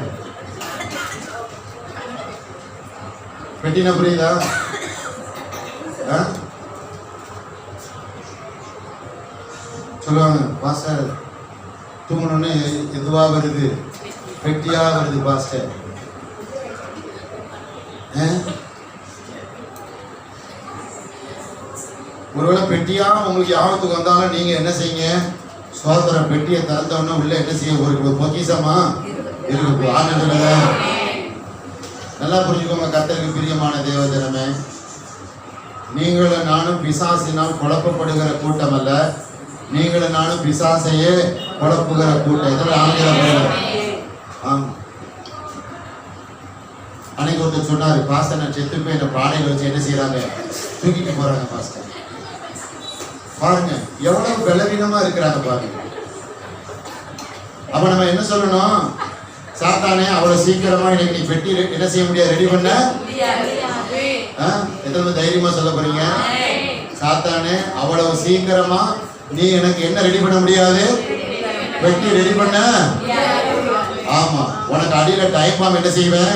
பெட்டினா புரியுதா? சொல்லுவாங்க, பாஸ்டர் தூங்கணும்னு எதுவா வருது, பெட்டியா வருது பாஸ்டர். ஒருவேளை பெட்டியா உங்களுக்கு யாபத்துக்கு வந்தாலும் நீங்க என்ன செய்யுங்க, சோதர பெட்டியை திறந்தோன்னா உள்ள என்ன செய்ய, ஒரு பொக்கிசமா இருக்கு. ஆனந்தல நல்லா புரிஞ்சுக்கோங்க. கர்த்தருக்கு பிரியமான தேவஜனமே, நீங்களும் நானும் பிசாசினால் குழப்பப்படுகிற கூட்டம் அல்ல, நீங்களும் நானும் பிசாசையே குழப்புகிற கூட்டம். இதெல்லாம் ஆங்கிலம். ஆமா, அன்னைக்கு ஒருத்தர் சொன்னாரு, பாஸ்டர் நான் செத்து போய் இந்த பானைகளை வச்சு என்ன செய்யறாங்க, தூக்கிட்டு போறாங்க பாஸ்டர். பாருங்க எவ்வளவு பலவீனமா இருக்கிறாங்க பாருங்க. அப்ப நம்ம என்ன சொல்லணும், சாத்தானே அவ்வளவு சீக்கிரமா இன்னைக்கு நீ பெட்டி என்ன செய்ய முடியாது, ரெடி பண்ண எத்தனை தைரியமா சொல்ல போறீங்க, சாத்தானே அவ்வளவு சீக்கிரமா நீ எனக்கு என்ன ரெடி பண்ண முடியாது, பெட்டி ரெடி பண்ண. ஆமா, உனக்கு அடியில டைம் பாம் என்ன செய்வேன்,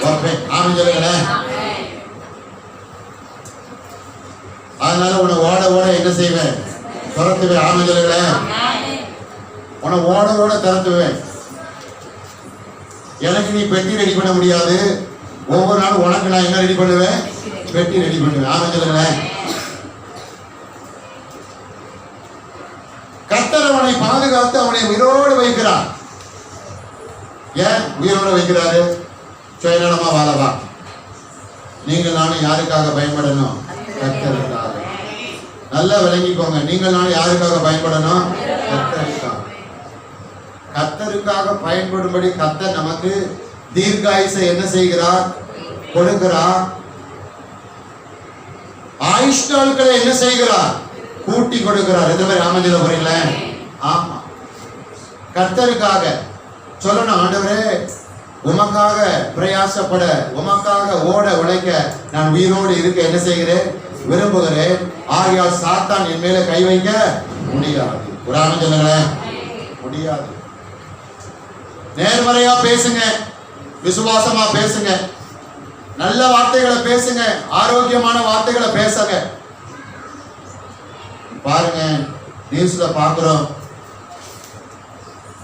வைப்பேன். ஆமென் சொல்லுங்களேன். அதனால உன்னை ஓட ஓட என்ன செய்வேன், துரத்துவேன். ஆமென் சொல்லுங்களேன். உன்னை ஓட ஓட துரத்துவேன். எனக்கு நீ பெட்டி ரெடி பண்ண முடியாது, ஒவ்வொரு நாளும் உனக்கு நான் என்ன ரெடி பண்ணுவேன், பெட்டி ரெடி பண்ணுவேன். ஆமென் சொல்லுங்களேன். கர்த்தர் அவனை பாதுகாத்து அவனை உயிரோடு வைக்கிறார். ஏன் உயிரோடு வைக்கிறாரு? சுயநலமா வாழவா? நீங்கள் நானும் யாருக்காக பயன்படணும், கர்த்தருக்காக. நல்லா விளங்கிக்கோங்க, நீங்கள் நானும் யாருக்காக பயன்படணும், கர்த்தருக்காக. கர்த்தர் கர்த்தருக்காக பயன்படும்படி கர்த்தர் நமக்கு தீர்காயுசை என்ன செய்கிறார்? கொடுக்கிறார். ஆயுஷ் நாட்களை என்ன செய்கிறார்? கூட்டி கொடுக்கிறார். இந்த மாதிரி ஆமஞ்சில போறீங்களே. ஆமா, கர்த்தருக்காக சொல்லணும், ஆண்டவரே உமக்காக பிரயாசப்பட, உமக்காக ஓட உழைக்க நான் உயிரோடு இருக்க என்ன செய்கிறேன்? விரும்புகிறேன். ஆகையால் சாத்தான் என் மேல கை வைக்க முடியாது. ஒரு ஆமென் சொல்லுங்களேன். முடியாது. நேர்மறையா பேசுங்க, விசுவாசமா பேசுங்க, நல்ல வார்த்தைகளை பேசுங்க, ஆரோக்கியமான வார்த்தைகளை பேசுங்க. பாருங்க, நியூஸ்ல பாக்குறோம்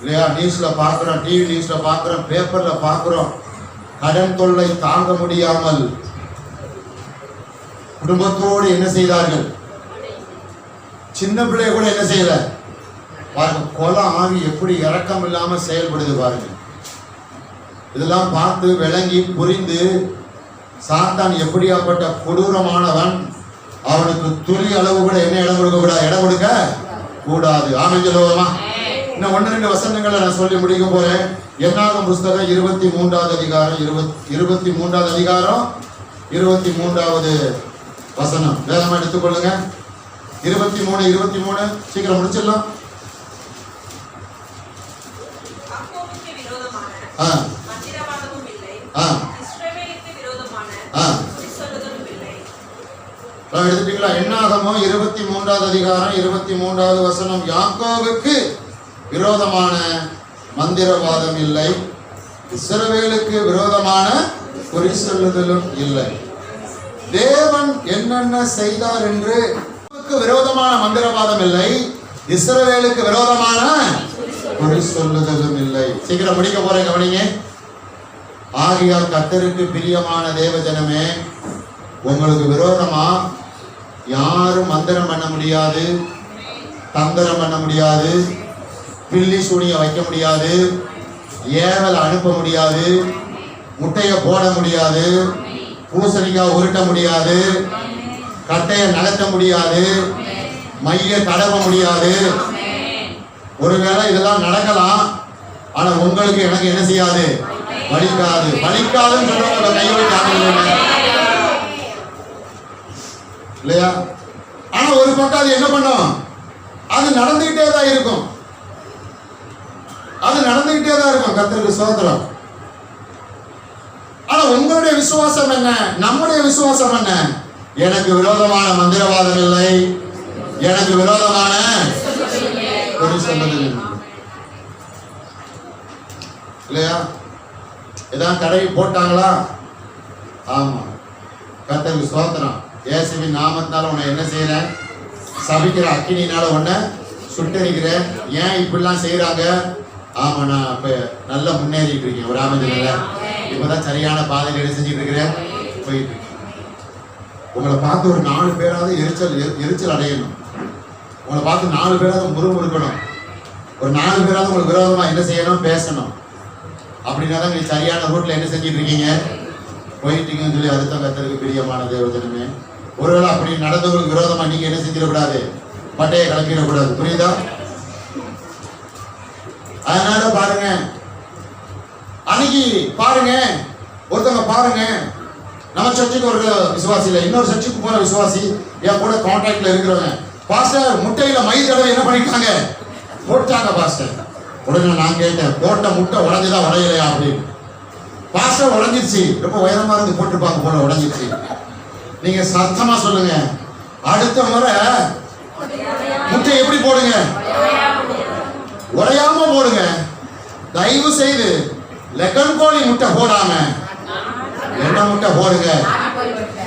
இல்லையா? நியூஸ்ல பாக்குறோம், டிவி நியூஸ்ல பாக்குறோம், பேப்பர்ல பாக்குறோம். கடன் தொல்லை தாங்க முடியாமல் குடும்பத்தோடு என்ன செய்தார்கள்? சின்ன பிள்ளைய கூட என்ன செய்யல பாருங்க. கொலை ஆவி எப்படி இரக்கம் இல்லாம செயல்படுது பாருங்க. இதெல்லாம் பார்த்து விளங்கி புரிந்து சாத்தான் எப்படியாப்பட்ட கொடூரமானவன், அவனுக்கு துளி அளவு கூட என்ன இடம் கொடுக்க கூடாது? இடம் கொடுக்க கூடாது. ஆமென் சொல்லுவோமா? இன்னும் 1-2 வசனங்களை நான் சொல்லி முடிக்க போறேன். என்னாகும் புஸ்தகம் 23வது அதிகாரம் 23வது அதிகாரம் 23வது வசனம் வேகமா எடுத்துக்கொள்ளுங்க. 23 சீக்கிரம் முடிச்சிடலாம். யாக்கோபுக்கு விரோதமான மந்திரவாதமும் இல்லை, இஸ்ரவேலுக்கு விரோதமான குறிசொல்லுதலும் இல்லை. எடுத்துட்டீங்களா? என்னாகமோ 23வது அதிகாரம் 23வது வசனம். யாக்கோபுக்கு விரோதமான மந்திரவாதம் இல்லை, இஸ்ரவேலுக்கு விரோதமான குறிசொல்லுதலும் இல்லை. தேவன் என்னென்ன செய்தார் என்று விரோதமான மந்திரவாதம் இல்லை, இஸ்ரவேலுக்கு விரோதமான குறிசொல்லுதலும் இல்லை. சீக்கிரம் முடிக்க போறேன், கவனிங்க. ஆகையால் கர்த்தருக்கு பிரியமான தேவஜனமே, உங்களுக்கு விரோதமா யாரும் மந்திரம் பண்ண முடியாது, தந்திரம் பண்ண முடியாது, பில்லி சூனியம் வைக்க முடியாது, ஏவல் அனுப்ப முடியாது, முட்டையை போட முடியாது, பூசணிக்காய் உருட்ட முடியாது, கட்டையை நகர்த்த முடியாது, மைய தடவ முடியாது. ஒருவேளை இதெல்லாம் நடக்கலாம், ஆனா உங்களுக்கு எனக்கு என்ன செய்யாது? வலிக்காது. வலிக்காதுன்னு சொல்றவங்க கையை வைக்காம இல்லையா? ஆனா ஒரு பக்கம் அது என்ன பண்ணும்? அது நடந்துகிட்டே தான் இருக்கும். அது நடந்துகிட்டே தான் இருக்கும். கர்த்தருக்கு ஸ்தோத்திரம். ஆனா உங்களுடைய விசுவாசம் என்ன? நம்முடைய விசுவாசம் என்ன? எனக்கு விரோதமான மந்திரவாதம் இல்லை, எனக்கு விரோதமான இல்லையா? இதான் தடவி போட்டாங்களா? ஆமா. கர்த்தருக்கு ஸ்தோத்திரம். இயேசுவின் நாமத்தால உன்னை என்ன செய்யறேன்? சபிக்கிற அக்கினினால உன்னை சுட்டரிக்கிறேன். ஏன் இப்படிலாம் செய்யறாங்க? ஆமா, நான் இப்ப நல்ல முன்னேறிட்டு இருக்கேன். ஒரு ஆமதில்ல, இப்பதான் சரியான பாதையில் என்ன செஞ்சுட்டு இருக்கிறேன்? போயிட்டு இருக்கேன். உங்களை பார்த்து ஒரு 4 பேராவது எரிச்சல் அடையணும். உங்களை பார்த்து 4 பேராவது முறுமுறுக்கணும். ஒரு 4 பேராவது உங்களுக்கு விரோதமா என்ன செய்யணும்? பேசணும். அப்படின்னா தான் நீங்க சரியான ரூட்ல என்ன செஞ்சுட்டு இருக்கீங்க? போயிட்டீங்கன்னு சொல்லி அடுத்த கர்த்தருக்கு பிரியமான தேவஜனமே, ஒருவேளை அப்படி நடந்தவங்களுக்கு விரோதமா நீங்க என்ன செஞ்சிடக்கூடாது? பட்டையை கிளப்பிடக்கூடாது. புரியுதா? அதனால பாருங்க, அன்னைக்கு பாருங்க, ஒருத்தவங்க பாருங்க, நம்ம சர்ச்சுக்கு ஒரு விசுவாசி இல்லை, இன்னொரு சர்ச்சுக்கு போற விசுவாசி என் கூட கான்டாக்ட்ல இருக்கிறவங்க, பாஸ்டர் முட்டையில மை தடவை என்ன பண்ணிட்டாங்க? போட்டாங்க பாஸ்டர். உடனே நான் கேட்டேன், போட்ட முட்டை உடஞ்சுதான் உடையலையா அப்படின்னு. பாஸ்டர் உடஞ்சிருச்சு, ரொம்ப உயரமா இருந்து போட்டிருப்பாங்க போல, உடஞ்சிருச்சு. நீங்க சத்தமா சொல்லுங்க, அடுத்த முறை முட்டை எப்படி போடுங்க? உடையாம போடுங்க. தயவு செய்து லெகன் கோழி முட்டை போடாம என்ன முட்டை போடுங்க?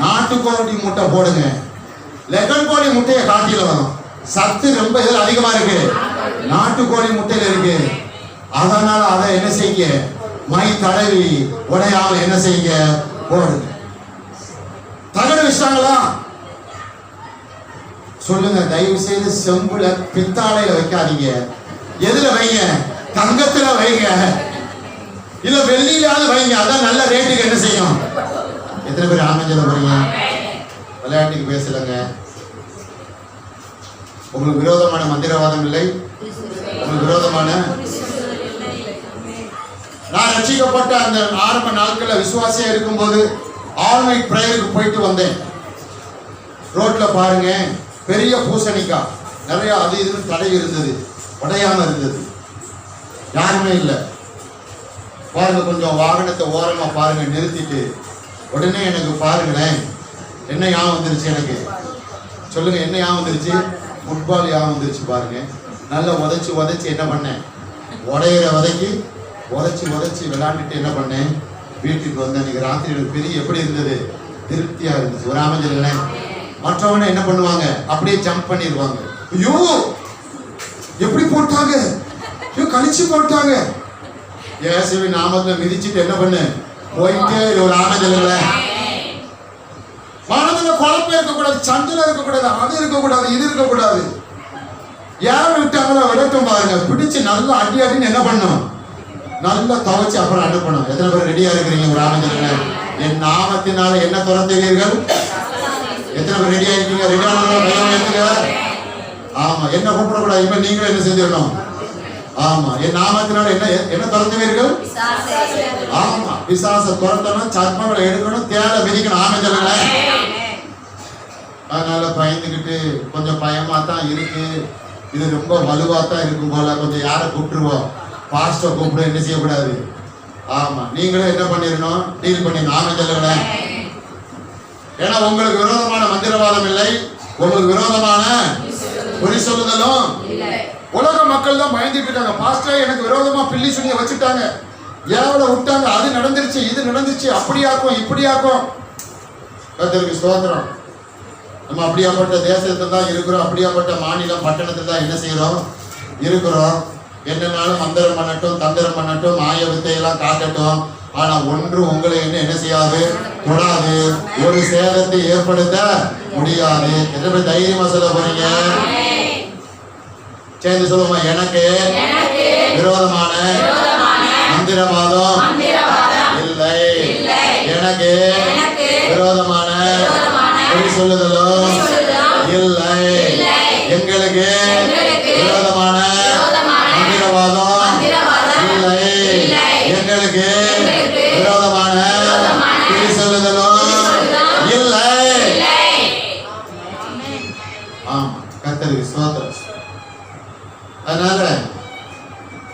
நாட்டுக்கோழி முட்டை போடுங்க. லெகன் கோழி முட்டையை காட்டில வரும், சத்து ரொம்ப இதில் அதிகமா இருக்கு, நாட்டுக்கோழி முட்டையில இருக்கு. அதனால அதை என்ன செய்ய? மை தடவி உடையாம என்ன செய்ய? போடுங்க. தகடு வச்சாங்களா? சொல்லுங்க, தயவு செய்து செம்புல பித்தாளையில வைக்காதீங்க. எதுல வைங்க? தங்கத்துல வைங்க, இல்ல வெள்ளியிலாவது வைங்க. அதான் நல்ல ரேட்டுக்கு என்ன செய்யும்? எத்தனை பேர் ஆமஞ்சல போறீங்க? விளையாட்டுக்கு பேசலங்க. உங்களுக்கு விரோதமான மந்திரவாதம் இல்லை, உங்களுக்கு விரோதமான நான் ரட்சிக்கப்பட்ட அந்த ஆரம்ப நாட்கள்ல விசுவாசியா இருக்கும்போது ஆல் நைட் பிரேயருக்கு போயிட்டு வந்தேன். ரோட்ல பாருங்க, பெரிய பூசணிக்காய் நிறைய அது இதுன்னு தடை இருந்தது, உடையாம இருந்தது, யாருமே இல்லை. பாருங்க, கொஞ்சம் வாகனத்தை ஓரமா பாருங்க நிறுத்திட்டு உடனே எனக்கு பாருங்களேன் என்ன ஞாபகம் வந்துருச்சு, எனக்கு சொல்லுங்க என்ன ஞாபகம் வந்துருச்சு? ஃபுட்பால் ஞாபகம் வந்துருச்சு. பாருங்க, நல்லா உதைச்சு என்ன பண்ணேன், உடையிற உதைச்சி விளையாண்டுட்டு என்ன பண்ணேன், வீட்டுக்கு வந்து அன்னைக்கு ராத்திரி எனக்கு பெரிய எப்படி இருந்தது, திருப்தியா இருந்துச்சு. ஒரு அமைஞ்சல் மற்றவங்க என்ன பண்ணுவாங்க, அப்படியே ஜம்ப் பண்ணிடுவாங்க. ஐயோ எப்படி போட்டாங்க, ஐயோ கழிச்சு போட்டாங்க. இயேசுவின் நாமத்துல மிதிச்சுட்டு என்ன பண்ணு, போயிட்டே ஒரு அமைஞ்சல். மனதுல குழப்பம் இருக்கக்கூடாது, சஞ்சலம் இருக்கக்கூடாது, அது இருக்கக்கூடாது, இது இருக்கக்கூடாது. யார் விட்டாங்களோ விடட்டும் பாருங்க, பிடிச்சு நல்லா அடின்னு என்ன பண்ணும், நல்லா துவைச்சு அப்புறம் அனுப்பணும். எத்தனை பேர் ரெடியா இருக்கிறீங்க? ஒரு ஆமஞ்சல என் நாமத்தினால என்ன துரத்துவீர்கள்? எத்தனை பேர் ரெடியா இருக்கீங்க? ரெடியா? ஆமா, என்ன கூப்பிடக்கூடாது. இப்ப நீங்களும் என்ன செஞ்சிடணும்? ஆமா, என் நாமத்தினால என்ன துரத்துவீர்கள்? ஆமா, பிசாச துரத்தணும், சர்மங்களை எடுக்கணும், தேவை மிதிக்கணும். ஆமஞ்சல அதனால பயந்துக்கிட்டு கொஞ்சம் பயமா தான் இருக்கு, இது ரொம்ப வலுவா தான் இருக்கும் போல, கொஞ்சம் யாரை கூப்பிட்டுருவோம், பாஸ்டர் கூப்பிட என்ன செய்யக்கூடாது. ஆமா, நீங்களும் என்ன பண்ணிடணும், டீல் பண்ணிடணும். ஆமஞ்சல ஏன்னா உங்களுக்கு விரோதமான மந்திரவாதம் இல்லை, உங்களுக்கு விரோதமான பொய் சொல்லுதலும். உலக மக்கள் தான் பயந்துட்டு இருக்காங்க. பாஸ்டர் எனக்கு விரோதமா பில்லி சுனிய வச்சுட்டாங்க, ஏவல விட்டாங்க, அது நடந்துருச்சு, இது நடந்துருச்சு, அப்படியாக்கும் இப்படியாக்கும். கர்த்தருக்கு ஸ்தோத்திரம். நம்ம அப்படியாப்பட்ட தேசத்துல தான் இருக்கிறோம், அப்படியாப்பட்ட மாநிலம் பட்டணத்துல தான் என்ன செய்யறோம், இருக்கிறோம். என்னன்னாலும் மந்திரம் பண்ணட்டும், தந்திரம் பண்ணட்டும், மாய வித்தையெல்லாம் காட்டட்டும், ஆனா ஒன்று உங்களை என்ன செய்யாது, தொடாது, ஒரு சேதத்தை ஏற்படுத்த முடியாது. எத்தனை தைரியமா சொல்ல போறீங்க? சேர்ந்து சொல்லுமா, எனக்கு விரோதமான மந்திரவாதம் இல்லை, எனக்கு விரோதமான பொய் சொல்லுதலும் இல்லை, எங்களுக்கு விரோதமான மந்திரவாதம் இல்லை, எங்களுக்கு விரோதமான பொய் சொல்லுதலும் இல்லை. ஆமா, கர்த்தருக்கு ஸ்தோத்திரம். அதனால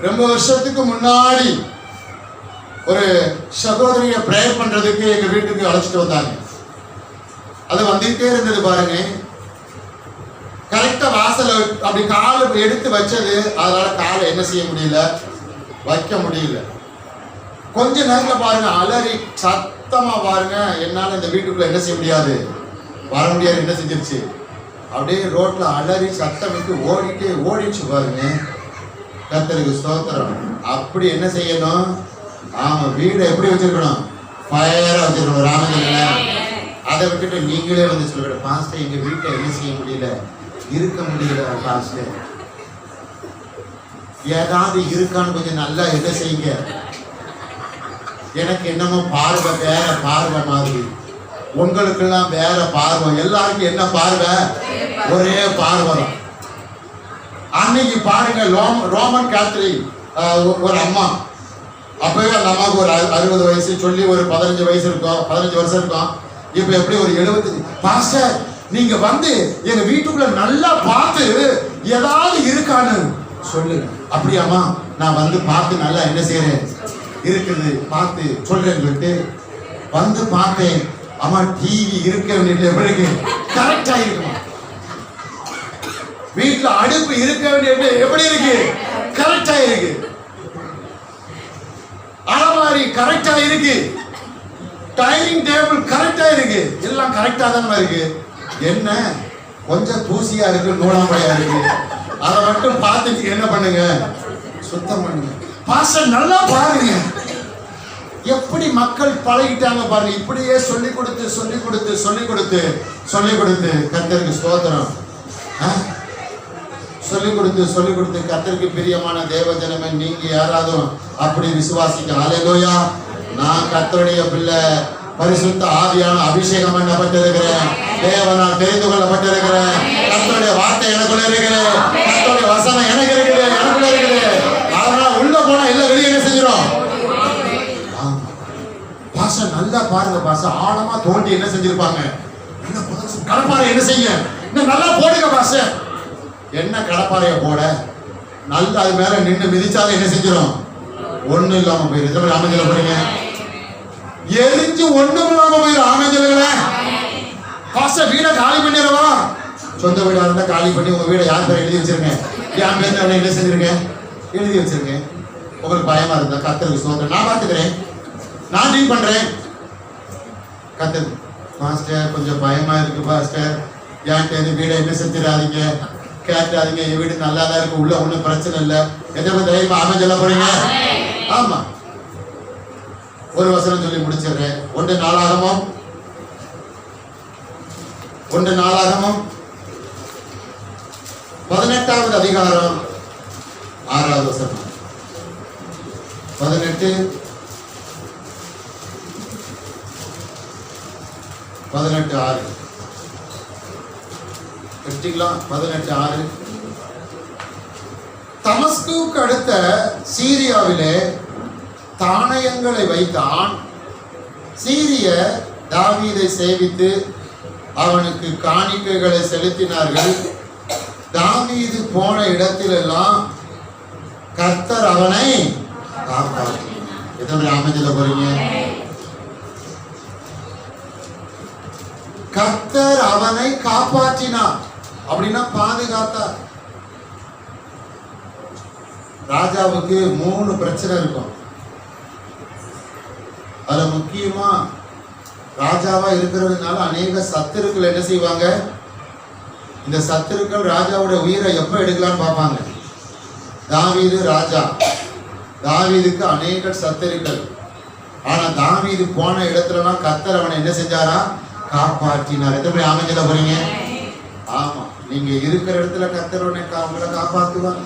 ரொம்ப வருஷத்துக்கு முன்னாடி ஒரு சகோதரிய பிரேயர் பண்றதுக்கு எங்க வீட்டுக்கு அழைச்சிட்டு வந்தாங்க. அது வந்துட்டே இருந்தது பாருங்க. கரெக்டா வாசல அப்படி காலை எடுத்து வச்சது, அதனால காலை என்ன செய்ய முடியல, வைக்க முடியல. கொஞ்ச நேரத்துல பாருங்க அலறி சத்தமா பாருங்க, என்னால இந்த வீட்டுக்குள்ள என்ன செய்ய முடியாது, வர முடியாது. என்ன செஞ்சிருச்சு, அப்படியே ரோட்ல அலறி சத்தம் விட்டு ஓடிச்சு பாருங்க. கர்த்தருக்கு ஸ்தோத்திரம். அப்படி என்ன செய்யணும், ஆமா, வீடை எப்படி வச்சிருக்கணும், ஃபயரா வச்சிருக்கணும். ராமஜன அதை விட்டுட்டு நீங்களே வந்து சொல்லுங்க, பாஸ்டர் எங்க வீட்டை என்ன செய்ய முடியல, இருக்க முடியல பாஸ்டர், ஏதாவது இருக்கான்னு கொஞ்சம் நல்லா என்ன செய்யுங்க. எனக்கு என்னமோ பார்வை வேற பார்வை மாதிரி, உங்களுக்கெல்லாம் வேற பார்வை, எல்லாருக்கும் என்ன பார்வை, ஒரே பார்வை தான். அன்னைக்கு பாருங்க, ரோமன் கேத்தலிக் ஒரு அம்மா, அப்பவே அந்த அம்மாவுக்கு ஒரு 60 வயசு சொல்லி ஒரு 15 வயசு இருக்கும், 15 வருஷம் இருக்கும். இப்ப எப்படி ஒரு 70. பாஸ்டர் நீங்க வந்து எங்க வீட்டுக்குள்ள நல்லா பார்த்து ஏதாவது இருக்கான்னு சொல்லுங்க. அப்படியாமா, நான் வந்து பார்த்து நல்லா என்ன செய்யறேன், இருக்குது பார்த்து சொல்றேன்னு சொல்லிட்டு வந்து பார்த்தேன். அம்மா, டிவி இருக்க வேண்டிய எப்படி இருக்கு, கரெக்டா இருக்குமா, வீட்டுல அடுப்பு இருக்க வேண்டிய எப்படி இருக்கு, கரெக்டா இருக்கு, அலமாரி கரெக்டா இருக்கு, டைனிங் டேபிள் கரெக்டா இருக்கு, எல்லாம் கரெக்டா தான் இருக்கு. என்ன கொஞ்சம் தூசியா இருக்கு, நூலாம்பையா இருக்கு, அதை மட்டும் பார்த்துட்டு என்ன பண்ணுங்க, சுத்தம் பண்ணுங்க. பாஸ்டர் நல்லா பாருங்க, எப்படி மக்கள் பழகிட்டாங்க பாருங்க. இப்படியே சொல்லி கொடுத்து கர்த்தருக்கு ஸ்தோத்திரம். சொல்லி கொடுத்து கர்த்தருக்கு பிரியமான தேவ ஜனமே, நீங்க யாராவது அப்படி விசுவாசிக்க. ஹல்லேலூயா. நான் கர்த்தருடைய பிள்ளை, பரிசுத்த ஆவியான அபிஷேகம் பண்ணப்பட்டிருக்கிறேன், தேவனால் தெரிந்து கொள்ளப்பட்டிருக்கிறேன், கர்த்தருடைய வார்த்தை எனக்குள்ள இருக்கிறேன், கர்த்தருடைய வசனம் எனக்கு இருக்குது, எனக்குள்ள இருக்குது. அதனால உள்ள போனா இல்ல வெளியே என்ன செஞ்சிடும், பாஸ்டர் நல்லா பாருங்க பாஸ்டர், ஆழமா தோண்டி என்ன செஞ்சிருப்பாங்க, கடப்பாறை என்ன செய்ய இன்னும் நல்லா போடுங்க பாஸ்டர். என்ன கடப்பாறைய போட, நல்லா அது மேல நின்று மிதிச்சாலும் என்ன செஞ்சிடும், ஒண்ணு இல்லாம போயிரு. ஆமென் போறீங்க, எரிஞ்சு ஒண்ணும் இல்லாம போயிரு. ஆமென் சொல்லுங்களே. பாஸ்டர் வீடை காலி பண்ணிடவா, சொந்த வீடா இருந்தா காலி பண்ணி உங்க வீடை யார் பேர் எழுதி வச்சிருக்கேன், என் பேர் என்ன செஞ்சிருக்கேன், எழுதி வச்சிருக்கேன். உங்களுக்கு பயமா இருந்தா கர்த்தருக்கு ஸ்தோத்திரம், நான் பாத்துக்கிறேன், நான் டீல் பண்றேன். கர்த்தர், பாஸ்டர் கொஞ்சம் பயமா இருக்கு பாஸ்டர், என்கிட்ட வீடை என்ன செஞ்சிடாதீங்க, கேட்டாதீங்க, என் வீடு நல்லா தான் இருக்கு, உள்ள ஒண்ணும் பிரச்சனை இல்லை, எதை தைரியமா ஆமென் சொல்ல போறீங்க. ஆமா, ஒரு வசனம் சொல்லி முடிச்சிடுறேன். 1 நாளாகமம் 18வது அதிகாரம் 6வது வசனம். 18:6 எடுத்துக்கலாம். 18:6 தமஸ்குவுக்கு அடுத்த சீரியாவிலே தானியங்களை வைத்தான். சீரிய தாவீதை சேவித்து அவனுக்கு காணிக்கைகளை செலுத்தினார்கள். தாவீது போன இடத்திலெல்லாம் கர்த்தர் அவனை காப்பாற்றினார். எத்தனை அமைஞ்சல போறீங்க, கர்த்தர் அவனை காப்பாற்றினார் அப்படின்னா பாதுகாத்தார். ராஜாவுக்கு 3 பிரச்சனை இருக்கும். அதுல முக்கியமா ராஜாவா இருக்கிறதுனால அநேக சத்துருக்கள் என்ன செய்வாங்க, இந்த சத்துருக்கள் ராஜாவுடைய உயிரை எப்ப எடுக்கலான்னு பார்ப்பாங்க. தாவீது ராஜா, தாவீதுக்கு அநேக சத்துருக்கள். ஆனா தாவீது போன இடத்துலலாம் கர்த்தர் அவனை என்ன செஞ்சாரா, காப்பாற்றினார். எத்தனை அமைஞ்சல போறீங்க. ஆமா, நீங்க இருக்கிற இடத்துல கர்த்தர் உங்களை காப்பாற்றுவார்.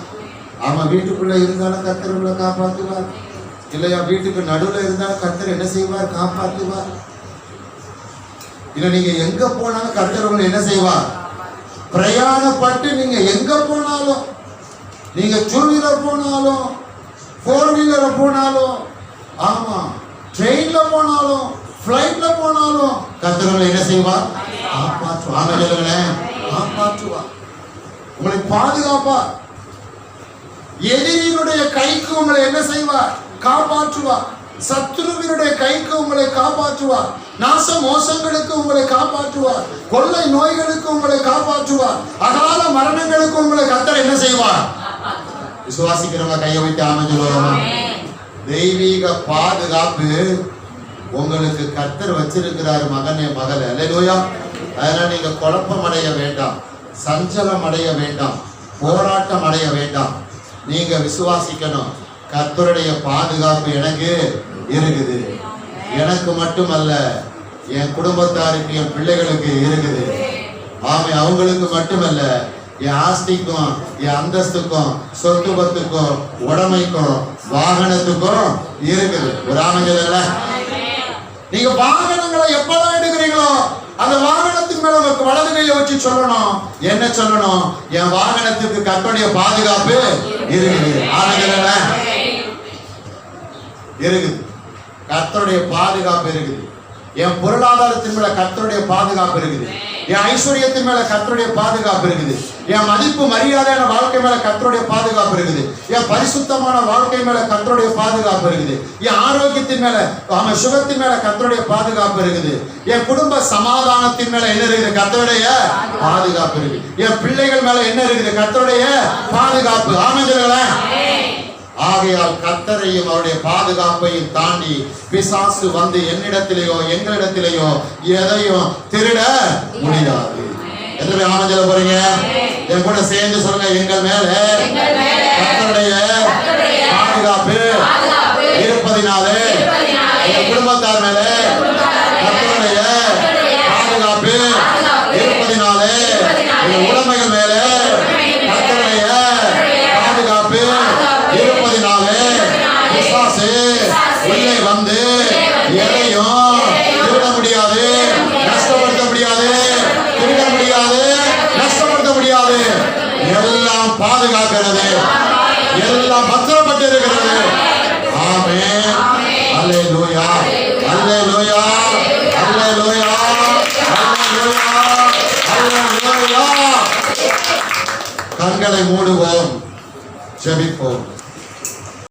அவன் வீட்டுக்குள்ள இருந்தாலும் கர்த்தர் உங்களை காப்பாற்றுவார். இல்லையா வீட்டுக்கு நடுவில் இருந்தாலும் கர்த்தர் என்ன செய்வார், காப்பாற்றுவார். இல்ல நீங்க எங்க போனாலும் கர்த்தர் உங்களை என்ன செய்வார், பிரயாணப்பட்டு நீங்க எங்க போனாலும், நீங்க 2 வீலர் போனாலும் 4 வீலர் போனாலும், ஆமா ட்ரெயின்ல போனாலும் பிளைட்ல போனாலும் கர்த்தர் உங்களை என்ன செய்வார், காப்பாற்றுவார். காப்பாற்றுவார், உங்களை பாதுகாப்பார். எதிரியினுடைய கைக்கு உங்களை என்ன செய்வார், காப்பாற்றுவார். சத்துருவினுடைய கைக்கு உங்களை காப்பாற்றுவார். நாச மோசங்களுக்கு உங்களை காப்பாற்றுவார். கொள்ளை நோய்களுக்கு உங்களை காப்பாற்றுவார். அகால மரணங்களுக்கு உங்களை கர்த்தர் என்ன செய்வார். விசுவாசிக்கிறவங்க கையை வைத்து ஆமென் சொல்லுவோமா. தெய்வீக பாதுகாப்பு உங்களுக்கு கர்த்தர் வச்சிருக்கிறார் மகனே மகளே. அல்லேலூயா. அதனால நீங்க குழப்பம் அடைய வேண்டாம், சஞ்சலம் அடைய வேண்டாம், போராட்டம் அடைய வேண்டாம். நீங்க விசுவாசிக்கணும், கர்த்தருடைய பாதுகாப்பு எனக்கு இருக்குது. எனக்கு மட்டுமல்ல, என் குடும்பத்தாருக்கு, என் பிள்ளைகளுக்கு இருக்குது. ஆமை, அவங்களுக்கு மட்டுமல்ல, என் ஆஸ்திக்கும், என் அந்தஸ்துக்கும், சொத்து பத்துக்கும், உடைமைக்கும், வாகனத்துக்கும் இருக்குது. ஒரு ஆமைங்கள நீங்க வாகனங்களை எப்பதான் எடுக்கிறீங்களோ அந்த வாகனத்துக்கு மேல உங்களுக்கு வலது கையை வச்சு சொல்லணும். என்ன சொல்லணும், என் வாகனத்துக்கு கர்த்தருடைய பாதுகாப்பு இருக்குது. ஆமைங்கள இருக்குது, கர்த்தருடைய பாதுகாப்பு இருக்குது. என் பொருளாதாரத்தின் மேல கர்த்தருடைய பாதுகாப்பு இருக்குது. என் ஐஸ்வர்யத்தின் மேல கர்த்தருடைய பாதுகாப்பு இருக்குது. என் மதிப்பு மரியாதையான வாழ்க்கை மேல கர்த்தருடைய பாதுகாப்பு இருக்குது. என் பரிசுத்தமான வாழ்க்கை மேல கர்த்தருடைய பாதுகாப்பு இருக்குது. என் ஆரோக்கியத்தின் மேல, அவன் சுகத்தின் மேல கர்த்தருடைய பாதுகாப்பு இருக்குது. என் குடும்ப சமாதானத்தின் மேல என்ன இருக்குது, கர்த்தருடைய பாதுகாப்பு இருக்குது. என் பிள்ளைகள் மேல என்ன இருக்குது, கர்த்தருடைய பாதுகாப்பு. ஆமென். ஆகையால் கர்த்தரையும் அவருடைய பாதுகாப்பையும் தாண்டி பிசாசு வந்து என்னிடத்திலேயோ எங்களிடத்திலேயோ எதையும் திருட முடியாது. எத்தனை ஆமென் சொல்ல போறீங்க? என் கூட சேர்ந்து சொல்லுங்க, எங்கள் மேல கர்த்தருடைய பாதுகாப்பு இருப்பதினாலே, என் குடும்பத்தார் மேல கர்த்தருடைய பாதுகாப்பு இருப்பதினாலே, என் உடைமைகள் மேல கர்த்தருடைய பாதுகாப்பு இருப்பதினாலே பிசாசு உள்ளே வந்து எதையும் திருட முடியாது, நஷ்டப்படுத்த முடியாது, திருட முடியாது, நஷ்டப்படுத்த முடியாது. எல்லாம் பாதுகாக்கிறது, எல்லாம் பத்திரப்பட்டு இருக்கிறது. ஆமென். அல்லேலூயா, அல்லேலூயா. அல்லேலூயா அல்லேலூயா அல்லேலூயா அல்லேலூயா. கண்களை மூடுவோம், ஜெபிப்போம்.